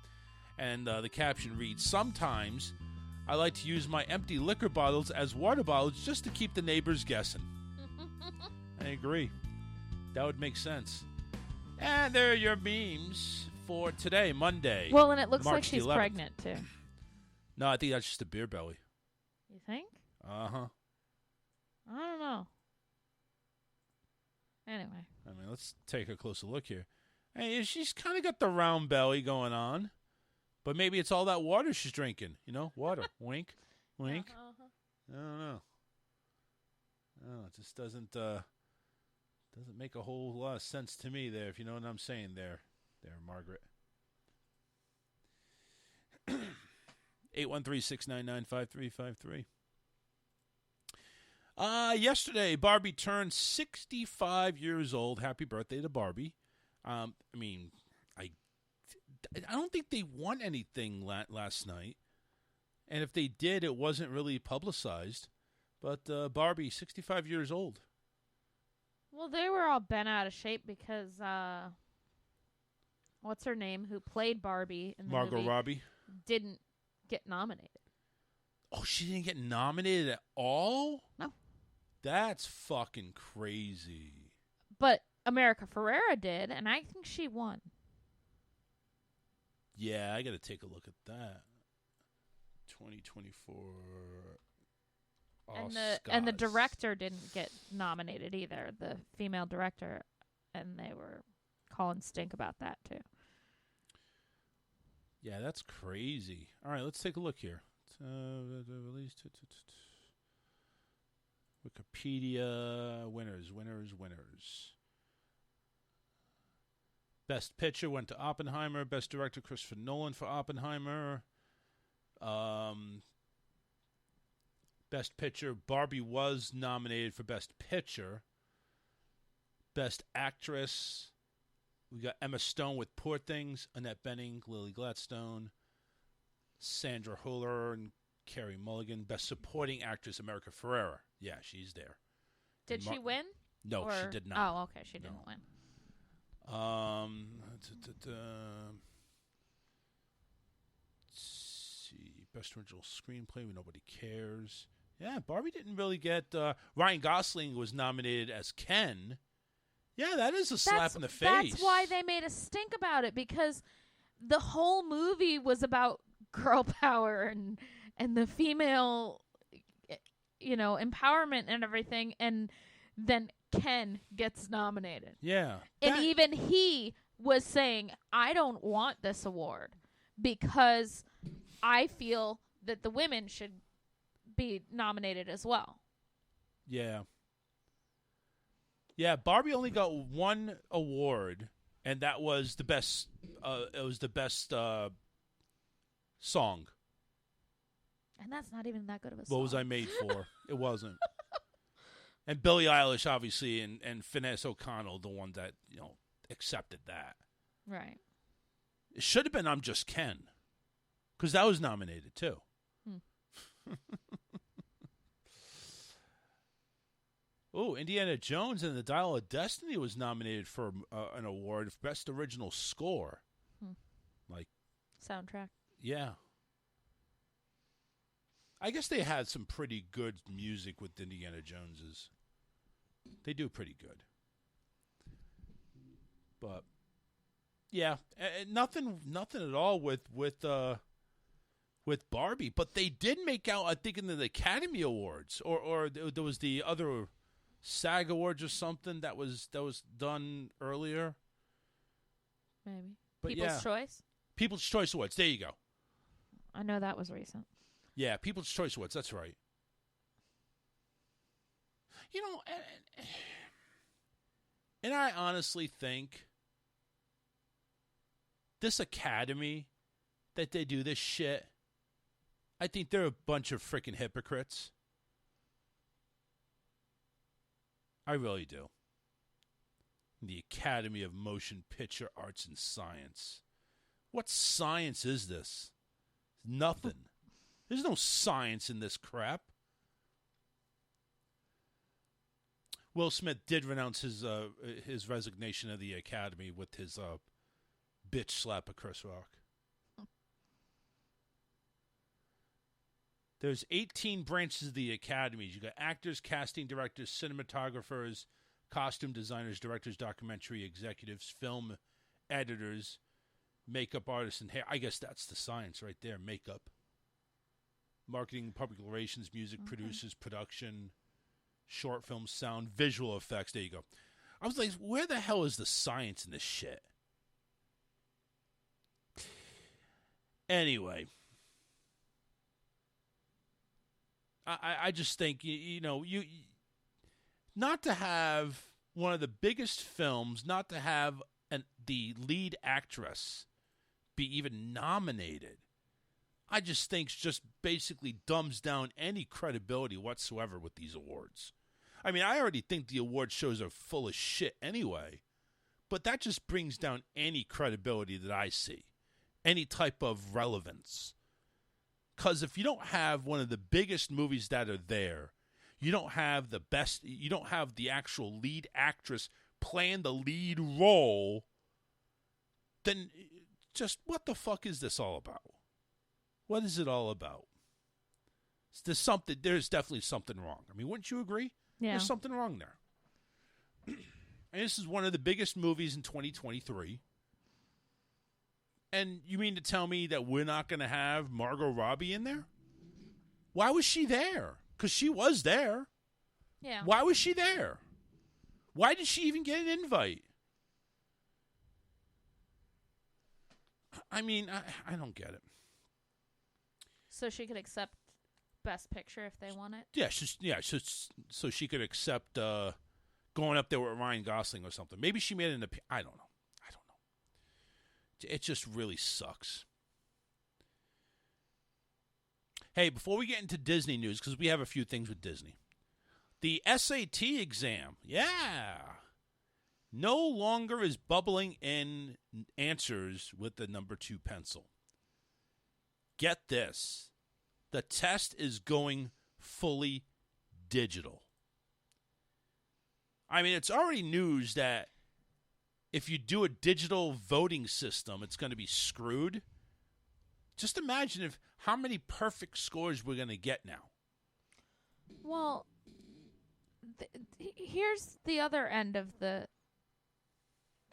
And the caption reads, "Sometimes I like to use my empty liquor bottles as water bottles just to keep the neighbors guessing." I agree. That would make sense. And there are your memes for today, Monday. Well, and it looks March like she's 11th. pregnant, too. No, I think that's just a beer belly. You think? Uh-huh. I don't know. Anyway. I mean, let's take a closer look here. Hey, she's kind of got the round belly going on. But maybe it's all that water she's drinking. You know, water. Wink. Wink. I don't know. No, it just doesn't make a whole lot of sense to me there, if you know what I'm saying there, Margaret. 813-699-5353. Yesterday, Barbie turned 65 years old. Happy birthday to Barbie. I mean, I don't think they won anything last night. And if they did, it wasn't really publicized. But Barbie, 65 years old. Well, they were all bent out of shape because, what's her name, who played Barbie in the Margot movie, Robbie didn't get nominated. Oh, she didn't get nominated at all? No. That's fucking crazy. But America Ferrera did, and I think she won. Yeah, I got to take a look at that. 2024 And the director didn't get nominated either, the female director, and they were calling stink about that too. Yeah, that's crazy. All right, let's take a look here. Wikipedia winners. Best Picture went to Oppenheimer. Best Director Christopher Nolan for Oppenheimer. Best Picture, Barbie was nominated for Best Picture. Best Actress, we got Emma Stone with Poor Things, Annette Bening, Lily Gladstone, Sandra Huller, and Carey Mulligan. Best Supporting Actress, America Ferrera. Yeah, she's there. Did she win? No, she did not. Oh, okay, she didn't win. Let's see. Best Original Screenplay, Nobody Cares. Yeah, Barbie didn't really get... Ryan Gosling was nominated as Ken. Yeah, that is a slap in the face. That's why they made a stink about it, because the whole movie was about girl power and the female, empowerment and everything, and then Ken gets nominated. Yeah. And even he was saying, I don't want this award because I feel that the women should be nominated as well. Yeah. Yeah, Barbie only got one award, and that was the best. It was the best song. And that's not even that good of a song. What was I made for? It wasn't. And Billie Eilish, obviously, and Finesse O'Connell, the one that accepted that. Right. It should have been I'm Just Ken, because that was nominated too. Oh, Indiana Jones and the Dial of Destiny was nominated for an award for Best Original Score. Like soundtrack. Yeah. I guess they had some pretty good music with Indiana Joneses. They do pretty good. But yeah, nothing at all with Barbie. But they did make out, I think, in the Academy Awards, or there was the other SAG Awards or something that was done earlier. Maybe. But People's Choice? People's Choice Awards. There you go. I know that was recent. Yeah, People's Choice Awards. That's right. And I honestly think this Academy that they do this shit, I think they're a bunch of freaking hypocrites. I really do. The Academy of Motion Picture Arts and Science. What science is this? Nothing. There's no science in this crap. Will Smith did renounce his resignation of the Academy with his bitch slap of Chris Rock. There's 18 branches of the Academies. You got actors, casting directors, cinematographers, costume designers, directors, documentary executives, film editors, makeup artists, and hair. I guess that's the science right there, makeup. Marketing, public relations, music producers, production, short film, sound, visual effects. There you go. I was like, where the hell is the science in this shit? Anyway, I just think, you not to have one of the biggest films, not to have the lead actress be even nominated, I just think just basically dumbs down any credibility whatsoever with these awards. I mean, I already think the award shows are full of shit anyway, but that just brings down any credibility that I see, any type of relevance. Because if you don't have one of the biggest movies that are there, you don't have the actual lead actress playing the lead role, then just what the fuck is this all about? What is it all about? There's definitely something wrong. I mean, wouldn't you agree? Yeah. There's something wrong there. And this is one of the biggest movies in 2023. And you mean to tell me that we're not going to have Margot Robbie in there? Why was she there? Because she was there. Yeah. Why was she there? Why did she even get an invite? I mean, I don't get it. So she could accept Best Picture if they want it? Yeah, so she could accept going up there with Ryan Gosling or something. Maybe she made an appeal. I don't know. It just really sucks. Hey, before we get into Disney news, because we have a few things with Disney. The SAT exam, no longer is bubbling in answers with the number 2 pencil. Get this. The test is going fully digital. I mean, it's already news that if you do a digital voting system, it's going to be screwed. Just imagine how many perfect scores we're going to get now. Well, here's the other end of the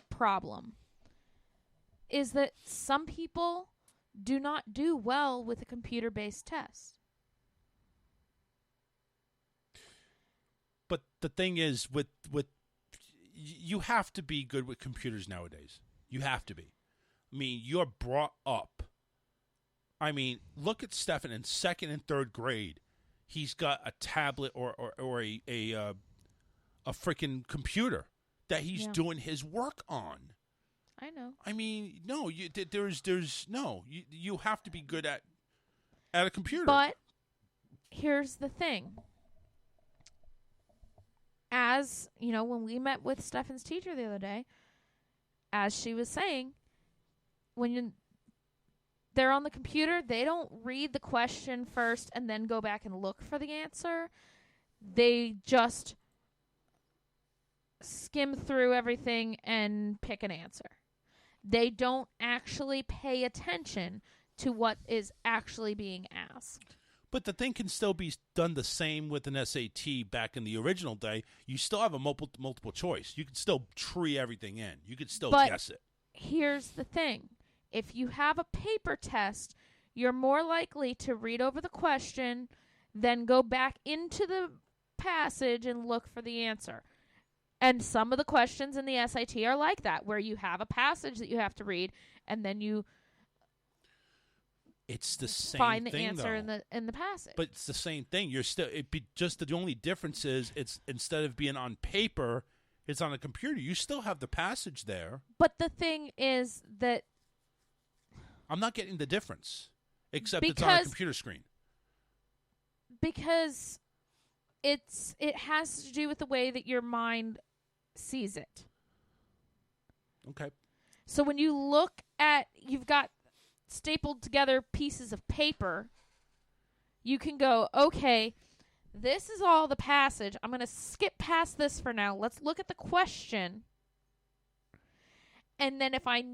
problem. Is that some people do not do well with a computer-based test. But the thing is, with you have to be good with computers nowadays. You have to be. I mean, you're brought up. I mean, look at Stefan in second and third grade. He's got a tablet or a freaking computer that he's doing his work on. I know. I mean, no, you have to be good at a computer. But here's the thing. As, you know, when we met with Stefan's teacher the other day, as she was saying, when they're on the computer, they don't read the question first and then go back and look for the answer. They just skim through everything and pick an answer. They don't actually pay attention to what is actually being asked. But the thing can still be done the same with an SAT back in the original day. You still have a multiple choice. You can still tree everything in. You can still guess it. Here's the thing. If you have a paper test, you're more likely to read over the question, then go back into the passage and look for the answer. And some of the questions in the SAT are like that, where you have a passage that you have to read, and then you it's the same find the thing, answer though. in the passage. But it's the same thing. You're still just the only difference is it's instead of being on paper, it's on a computer. You still have the passage there. But the thing is that I'm not getting the difference, except it's on a computer screen. Because it has to do with the way that your mind sees it. Okay. So when you look at, you've got stapled together pieces of paper, you can go, okay, this is all the passage. I'm going to skip past this for now. Let's look at the question. And then if I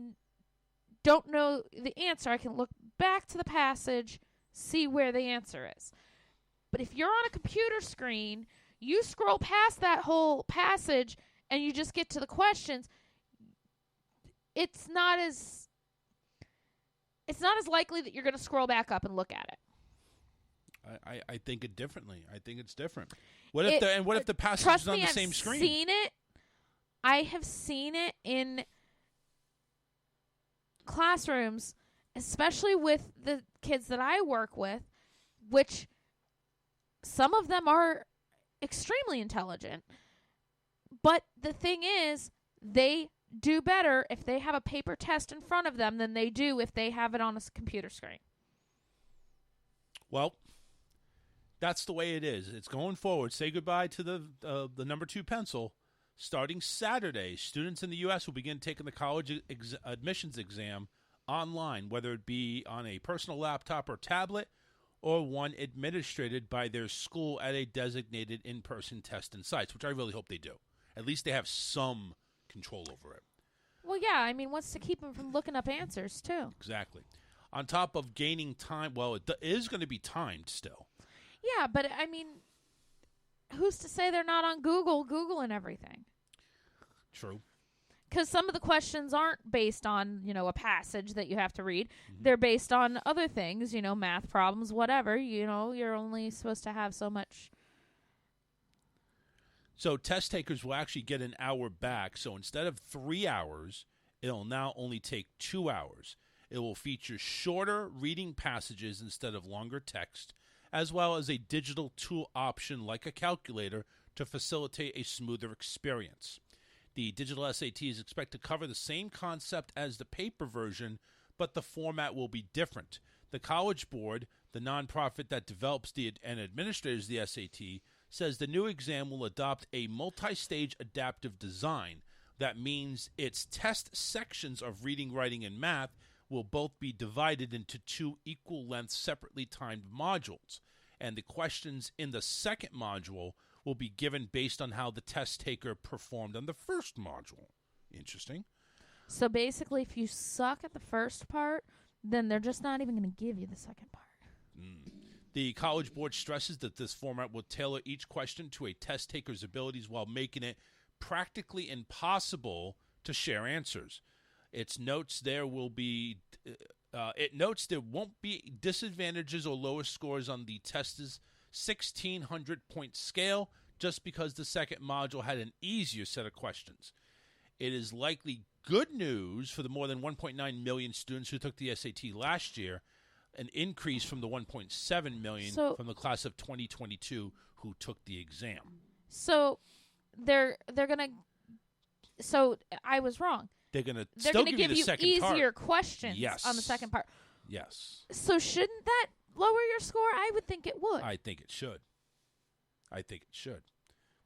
don't know the answer, I can look back to the passage, see where the answer is. But if you're on a computer screen, you scroll past that whole passage and you just get to the questions, it's not as likely that you're going to scroll back up and look at it. I think it differently. I think it's different. What if the passage is on the same screen? I have seen it in classrooms, especially with the kids that I work with, which some of them are extremely intelligent. But the thing is, they do better if they have a paper test in front of them than they do if they have it on a computer screen. Well, that's the way it is. It's going forward. Say goodbye to the number 2 pencil. Starting Saturday, students in the U.S. will begin taking the college admissions exam online, whether it be on a personal laptop or tablet, or one administered by their school at a designated in-person testing sites, which I really hope they do. At least they have some control over it. Well, yeah, I mean, what's to keep them from looking up answers, too? Exactly. On top of gaining time, well, it is going to be timed still. Yeah, but, I mean, who's to say they're not on Google and everything? True. Because some of the questions aren't based on, you know, a passage that you have to read. Mm-hmm. They're based on other things, you know, math problems, whatever. You know, you're only supposed to have so much. So test takers will actually get an hour back. So instead of 3 hours, it'll now only take 2 hours. It will feature shorter reading passages instead of longer text, as well as a digital tool option like a calculator to facilitate a smoother experience. The digital SAT is expected to cover the same concept as the paper version, but the format will be different. The College Board, the nonprofit that develops and administers the SAT, says the new exam will adopt a multi-stage adaptive design. That means its test sections of reading, writing, and math will both be divided into 2 equal-length, separately timed modules, and the questions in the second module will be given based on how the test taker performed on the first module. Interesting. So basically, if you suck at the first part, then they're just not even going to give you the second part. The College Board stresses that this format will tailor each question to a test taker's abilities while making it practically impossible to share answers. It notes there won't be disadvantages or lower scores on the test's 1,600-point scale just because the second module had an easier set of questions. It is likely good news for the more than 1.9 million students who took the SAT last year, an increase from the 1.7 million from the class of 2022 who took the exam. So they're gonna. So I was wrong. They're gonna give you the second easier part. questions Yes. on the second part. Yes. So shouldn't that lower your score? I would think it would. I think it should.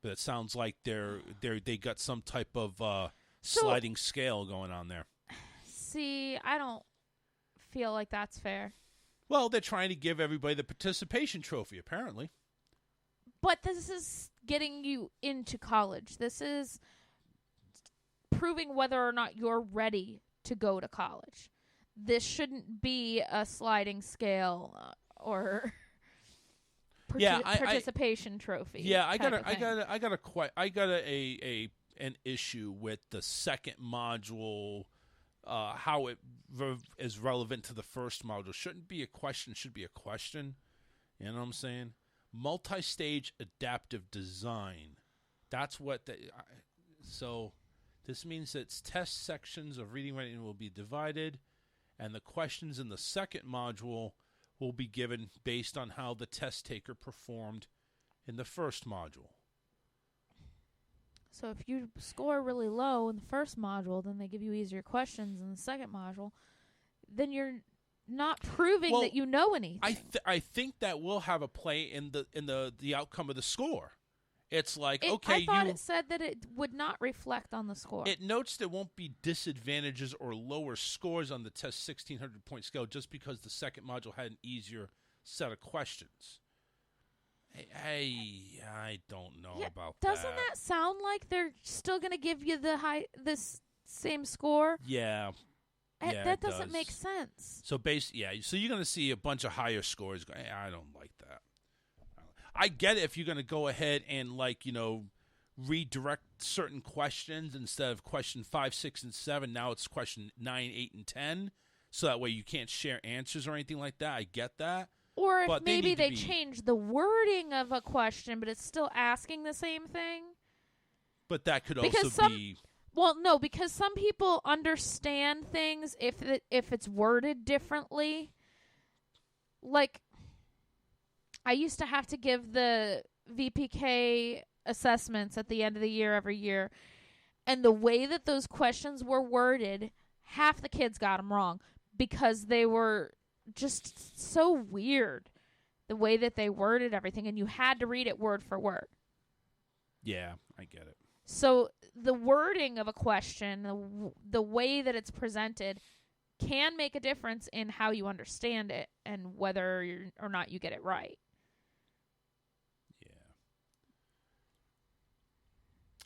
But it sounds like they got some type of sliding scale going on there. See, I don't feel like that's fair. Well, they're trying to give everybody the participation trophy, apparently. But this is getting you into college. This is proving whether or not you're ready to go to college. This shouldn't be a sliding scale or participation trophy. Yeah, I got an issue with the second module. How it is relevant to the first module. Shouldn't be a question. Should be a question. You know what I'm saying? Multi-stage adaptive design. That's what so this means that test sections of reading writing will be divided, and the questions in the second module will be given based on how the test taker performed in the first module. So if you score really low in the first module, then they give you easier questions in the second module, then you're not proving that you know anything. I think that will have a play in the outcome of the score. It's like, I thought it said that it would not reflect on the score. It notes there won't be disadvantages or lower scores on the test 1,600-point scale just because the second module had an easier set of questions. Hey, I don't know about that. Doesn't that sound like they're still going to give you this same score? Yeah. That doesn't make sense. So so you're going to see a bunch of higher scores. I don't like that. I get it if you're going to go ahead and redirect certain questions instead of question 5, 6, and 7. Now it's question 9, 8, and 10. So that way you can't share answers or anything like that. I get that. Or if maybe they change the wording of a question, but it's still asking the same thing. But that could also be... Well, no, because some people understand things if it's worded differently. Like, I used to have to give the VPK assessments at the end of the year every year, and the way that those questions were worded, half the kids got them wrong because they were just so weird, the way that they worded everything, and you had to read it word for word. Yeah, I get it. So the wording of a question, the way that it's presented, can make a difference in how you understand it and whether or not you get it right. Yeah.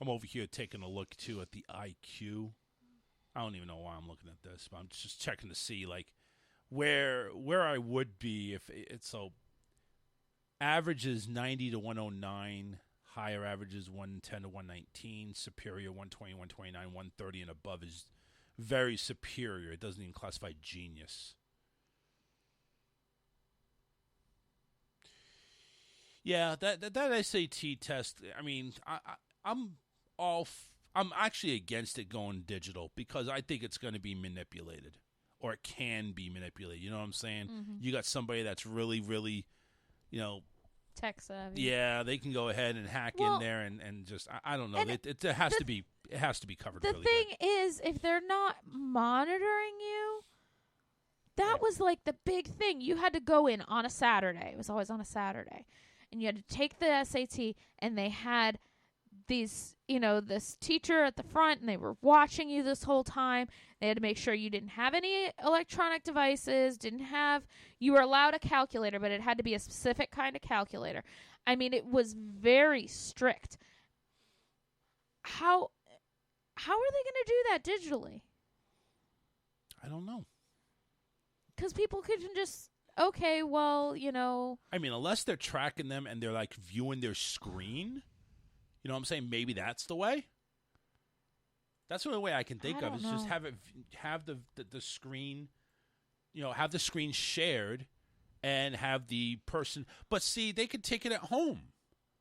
I'm over here taking a look, too, at the IQ. I don't even know why I'm looking at this, but I'm just checking to see, where I would be if it's so. Average is 90 to 109. Higher average is 110 to 119. Superior 120, 129, 130 and above is very superior. It doesn't even classify genius. Yeah, that SAT test. I mean, I'm actually against it going digital because I think it's going to be manipulated, or it can be manipulated. You know what I'm saying? Mm-hmm. You got somebody that's really, really, tech savvy. Yeah, they can go ahead and hack in there and just I don't know. It has to be covered. The really thing good. is, if they're not monitoring you, that was like the big thing. You had to go in on a Saturday. It was always on a Saturday, and you had to take the SAT. And they had these, this teacher at the front, and they were watching you this whole time. They had to make sure you didn't have any electronic devices, you were allowed a calculator, but it had to be a specific kind of calculator. I mean, it was very strict. How are they going to do that digitally? I don't know. Because people could just, okay, well, I mean, unless they're tracking them and they're viewing their screen, you know what I'm saying? Maybe that's the way. That's the only way I can think of is just have the screen, have the screen shared and have the person. But see, they could take it at home.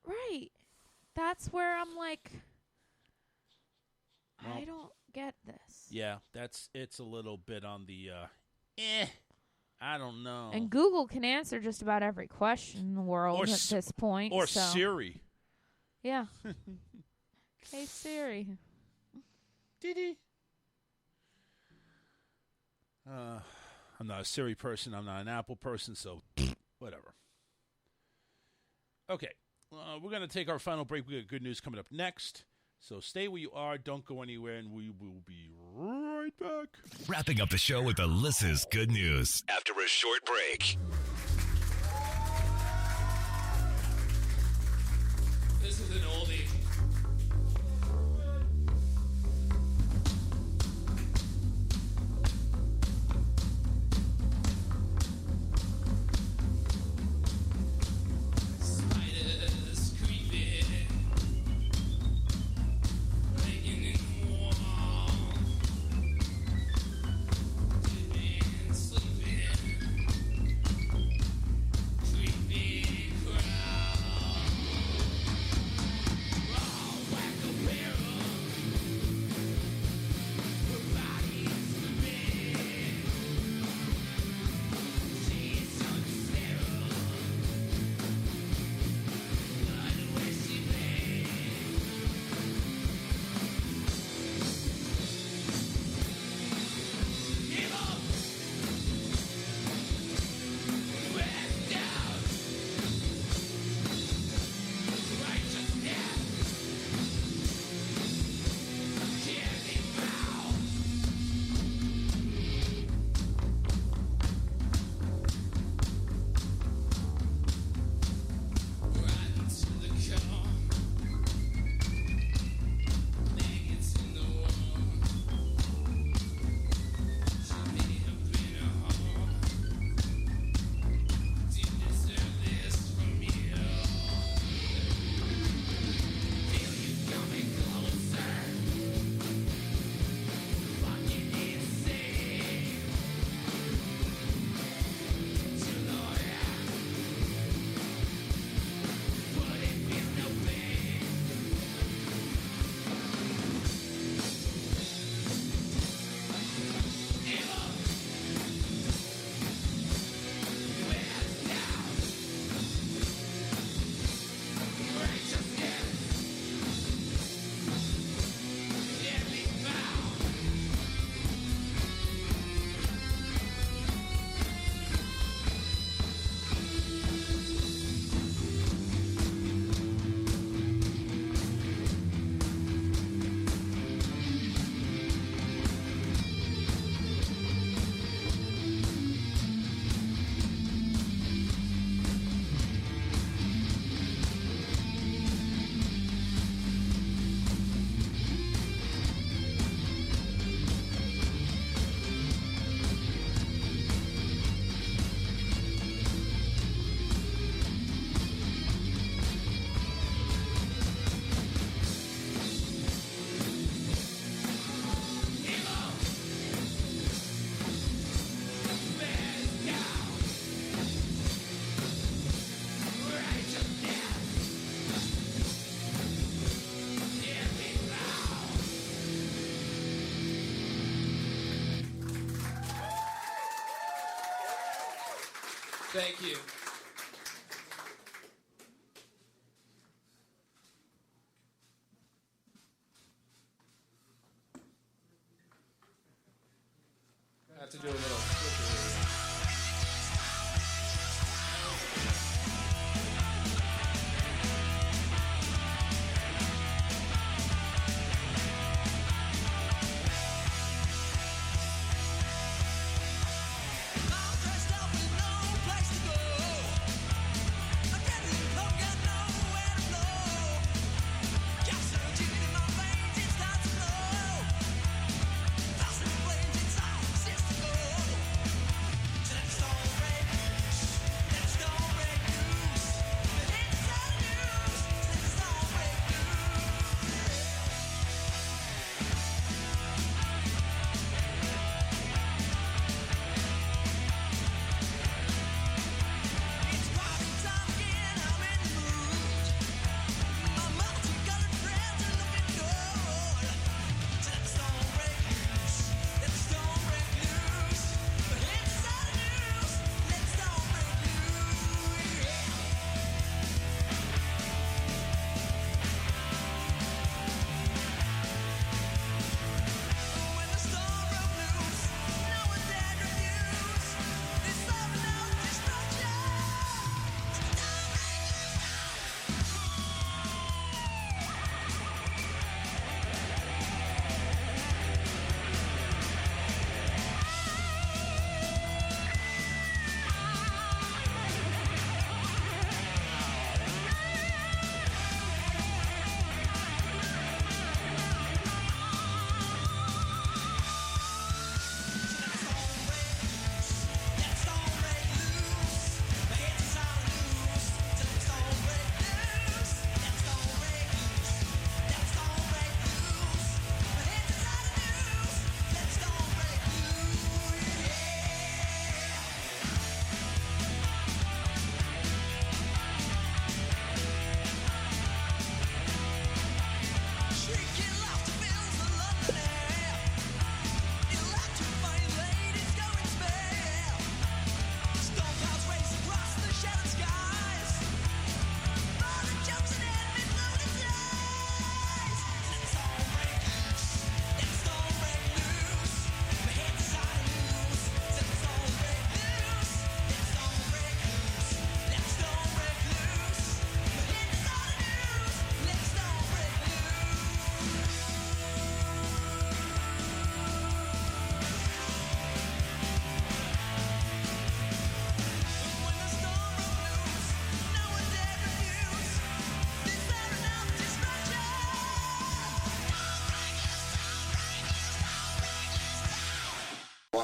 Right. That's where I'm like, well, get this. Yeah, it's a little bit on the I don't know. And Google can answer just about every question in the world at this point. Or so. Siri. Yeah. Hey, Siri. Diddy. I'm not a Siri person. I'm not an Apple person, so whatever. Okay. We're going to take our final break. We got good news coming up next. So stay where you are. Don't go anywhere, and we will be right back. Wrapping up the show with Alyssa's good news after a short break. This is an oldie. Spiders creeping, breaking in the wall, dipping, sleeping, creepy crowd. Thank you. I have to do a little flicker. I'm dressed up with no place to go.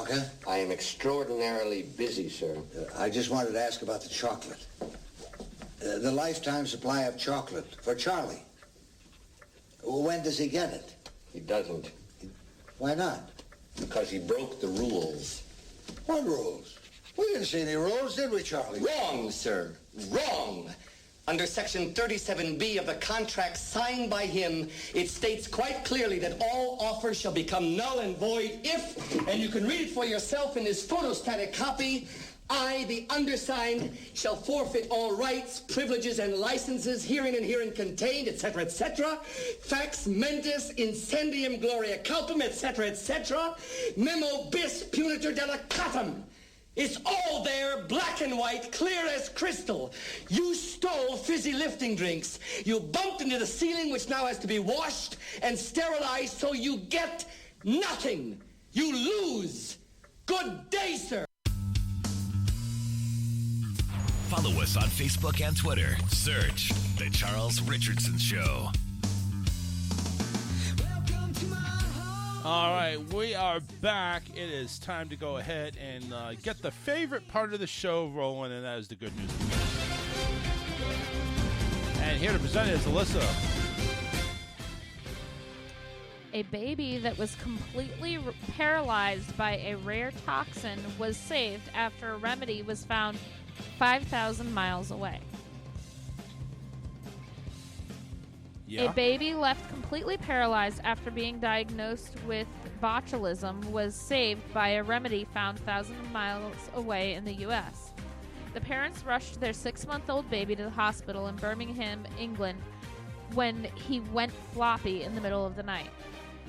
Parker? I am extraordinarily busy, sir. I just wanted to ask about the chocolate. The lifetime supply of chocolate for Charlie. When does he get it? He doesn't. Why not? Because he broke the rules. What rules? We didn't see any rules, did we, Charlie? Wrong, sir. Wrong. Under Section 37B of the contract signed by him, it states quite clearly that all offers shall become null and void if, and you can read it for yourself in this photostatic copy, I, the undersigned, shall forfeit all rights, privileges, and licenses herein and herein contained, etc., etc. Fax mentis incendium gloria culpum, etc., etc. Memo bis punitor delicatum. It's all there, black and white, clear as crystal. You stole fizzy lifting drinks. You bumped into the ceiling, which now has to be washed and sterilized, so you get nothing. You lose. Good day, sir. Follow us on Facebook and Twitter. Search The Charles Richardson Show. All right, we are back. It is time to go ahead and get the favorite part of the show rolling, and that is the good news. And here to present it is Alyssa. A baby that was completely paralyzed by a rare toxin was saved after a remedy was found 5,000 miles away. Yeah. A baby left completely paralyzed after being diagnosed with botulism was saved by a remedy found thousands of miles away in the U.S. The parents rushed their 6-month-old baby to the hospital in Birmingham, England, when he went floppy in the middle of the night.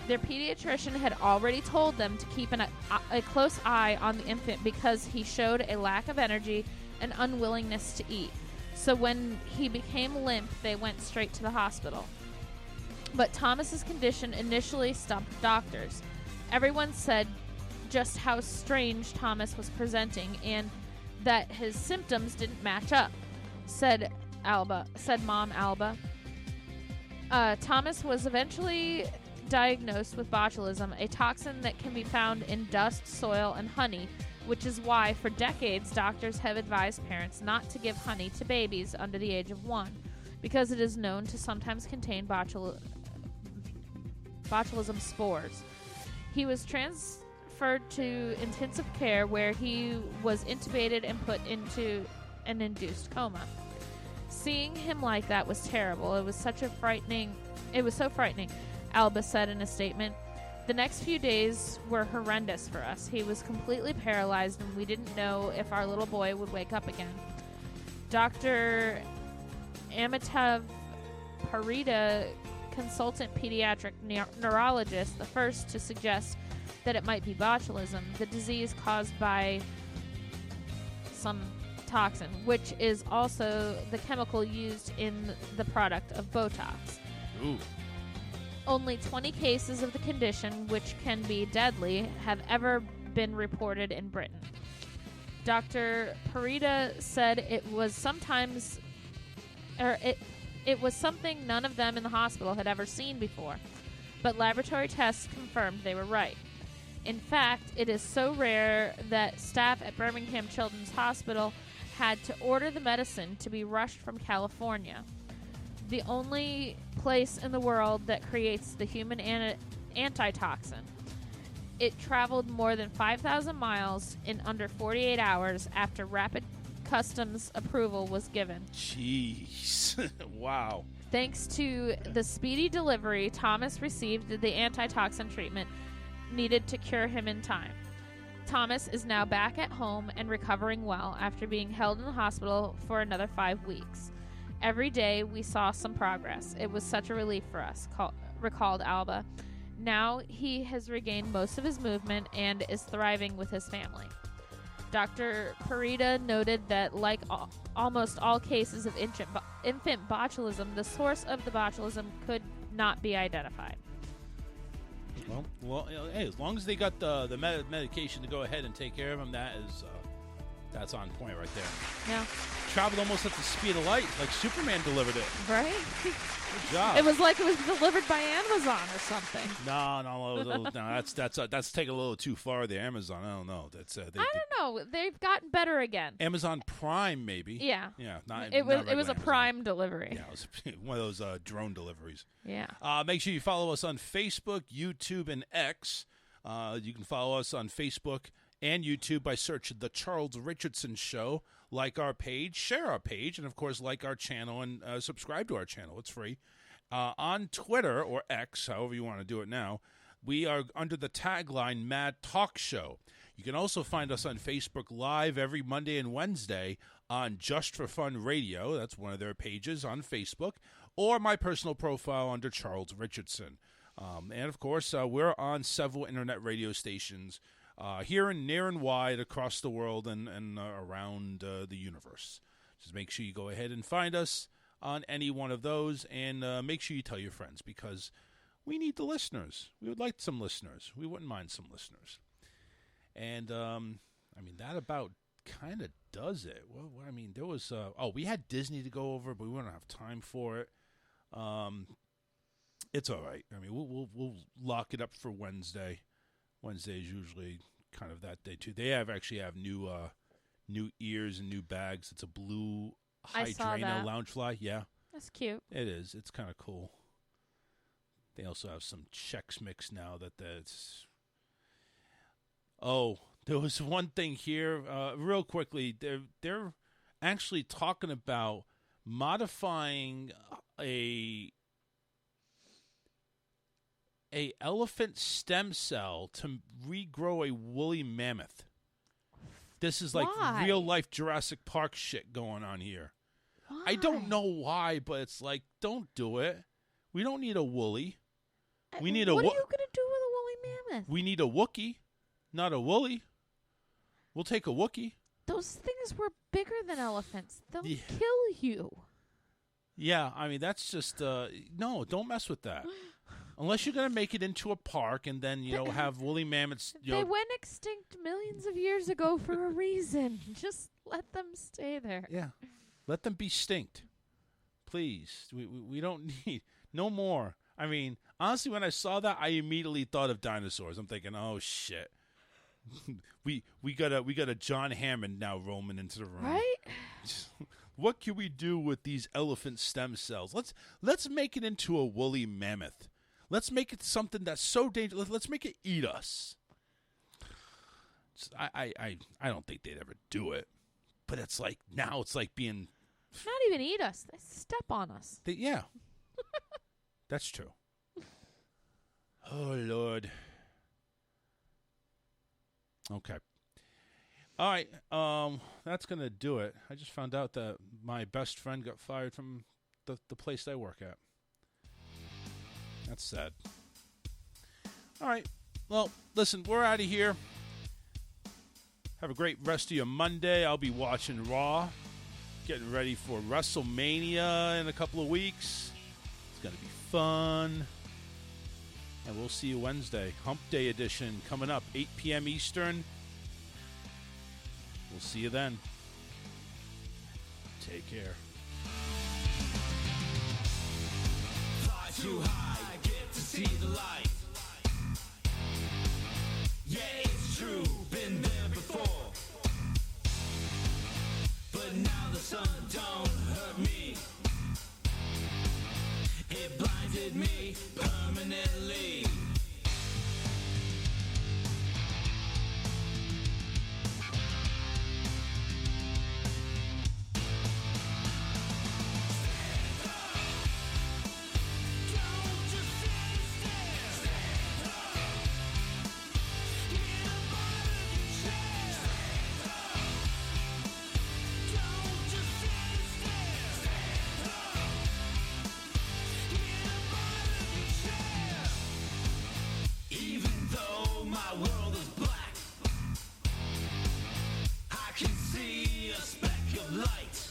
Their pediatrician had already told them to keep a close eye on the infant because he showed a lack of energy and unwillingness to eat. So when he became limp, they went straight to the hospital. But Thomas's condition initially stumped doctors. Everyone said just how strange Thomas was presenting and that his symptoms didn't match up, said Mom Alba. Thomas was eventually diagnosed with botulism, a toxin that can be found in dust, soil, and honey, which is why for decades doctors have advised parents not to give honey to babies under the age of 1, because it is known to sometimes contain botulism spores. He was transferred to intensive care where he was intubated and put into an induced coma. Seeing him like that was terrible. It was so frightening, Alba said in a statement. The next few days were horrendous for us. He was completely paralyzed, and we didn't know if our little boy would wake up again. Dr. Amitav Parida, consultant pediatric neurologist, the first to suggest that it might be botulism, the disease caused by some toxin, which is also the chemical used in the product of Botox. Ooh. Only 20 cases of the condition, which can be deadly, have ever been reported in Britain. Dr. Parida said it was something none of them in the hospital had ever seen before, but laboratory tests confirmed they were right. In fact, it is so rare that staff at Birmingham Children's Hospital had to order the medicine to be rushed from California, the only place in the world that creates the human antitoxin. It traveled more than 5,000 miles in under 48 hours after rapid customs approval was given. Jeez. Wow. Thanks to the speedy delivery, Thomas received the antitoxin treatment needed to cure him in time. Thomas is now back at home and recovering well after being held in the hospital for another 5 weeks. Every day we saw some progress. It was such a relief for us, recalled Alba. Now he has regained most of his movement and is thriving with his family. Dr. Parida noted that, like almost all cases of infant botulism, the source of the botulism could not be identified. Well, hey, as long as they got the medication to go ahead and take care of him, that's on point right there. Yeah. Traveled almost at the speed of light, like Superman delivered it. Right? Good job. It was like it was delivered by Amazon or something. No. That's taking a little too far. The Amazon, I don't know. That's I don't know. They've gotten better again. Amazon Prime, maybe. Yeah. Yeah. It was a Amazon. Prime delivery. Yeah, it was one of those drone deliveries. Yeah. Make sure you follow us on Facebook, YouTube, and X. You can follow us on Facebook and YouTube by searching The Charles Richardson Show. Like our page, share our page, and, of course, like our channel and subscribe to our channel. It's free. On Twitter, or X, however you want to do it now, we are under the tagline Mad Talk Show. You can also find us on Facebook Live every Monday and Wednesday on Just for Fun Radio. That's one of their pages on Facebook. Or my personal profile under Charles Richardson. And, of course, we're on several internet radio stations here and near and wide across the world and around the universe. Just make sure you go ahead and find us on any one of those, and make sure you tell your friends, because we need the listeners. We would like some listeners. We wouldn't mind some listeners. And, that about kind of does it. Well, there was, we had Disney to go over, but we wouldn't have time for it. It's all right. We'll lock it up for Wednesday. Wednesday is usually kind of that day too. They actually have new ears and new bags. It's a blue Hydrana Loungefly. Yeah, that's cute. It is. It's kind of cool. They also have some Chex Mix now that's. Oh, there was one thing here. Real quickly, they're actually talking about modifying a elephant stem cell to regrow a woolly mammoth. This is like real life Jurassic Park shit going on here. Why? I don't know why, but it's like, don't do it. We don't need a woolly. We need What are you gonna do with a woolly mammoth? We need a Wookiee, not a woolly. We'll take a Wookiee. Those things were bigger than elephants. They'll kill you. Yeah, that's just no. Don't mess with that. Unless you're going to make it into a park and then, have woolly mammoths. They went extinct millions of years ago for a reason. Just let them stay there. Yeah. Let them be stinked. Please. We don't need no more. Honestly, when I saw that, I immediately thought of dinosaurs. I'm thinking, oh, shit. we got a John Hammond now roaming into the room. Right? What can we do with these elephant stem cells? Let's make it into a woolly mammoth. Let's make it something that's so dangerous. Let's make it eat us. I don't think they'd ever do it, but it's like now it's like being. Not even eat us. They step on us. Yeah, that's true. Oh Lord. Okay. All right. That's gonna do it. I just found out that my best friend got fired from the place I work at. That's sad. All right. Well, listen, we're out of here. Have a great rest of your Monday. I'll be watching Raw, getting ready for WrestleMania in a couple of weeks. It's going to be fun. And we'll see you Wednesday. Hump Day edition coming up, 8 p.m. Eastern. We'll see you then. Take care. Fly too high, get to see the light. Yeah, it's true, been there before. But now the sun don't hurt me. It blinded me permanently. Light.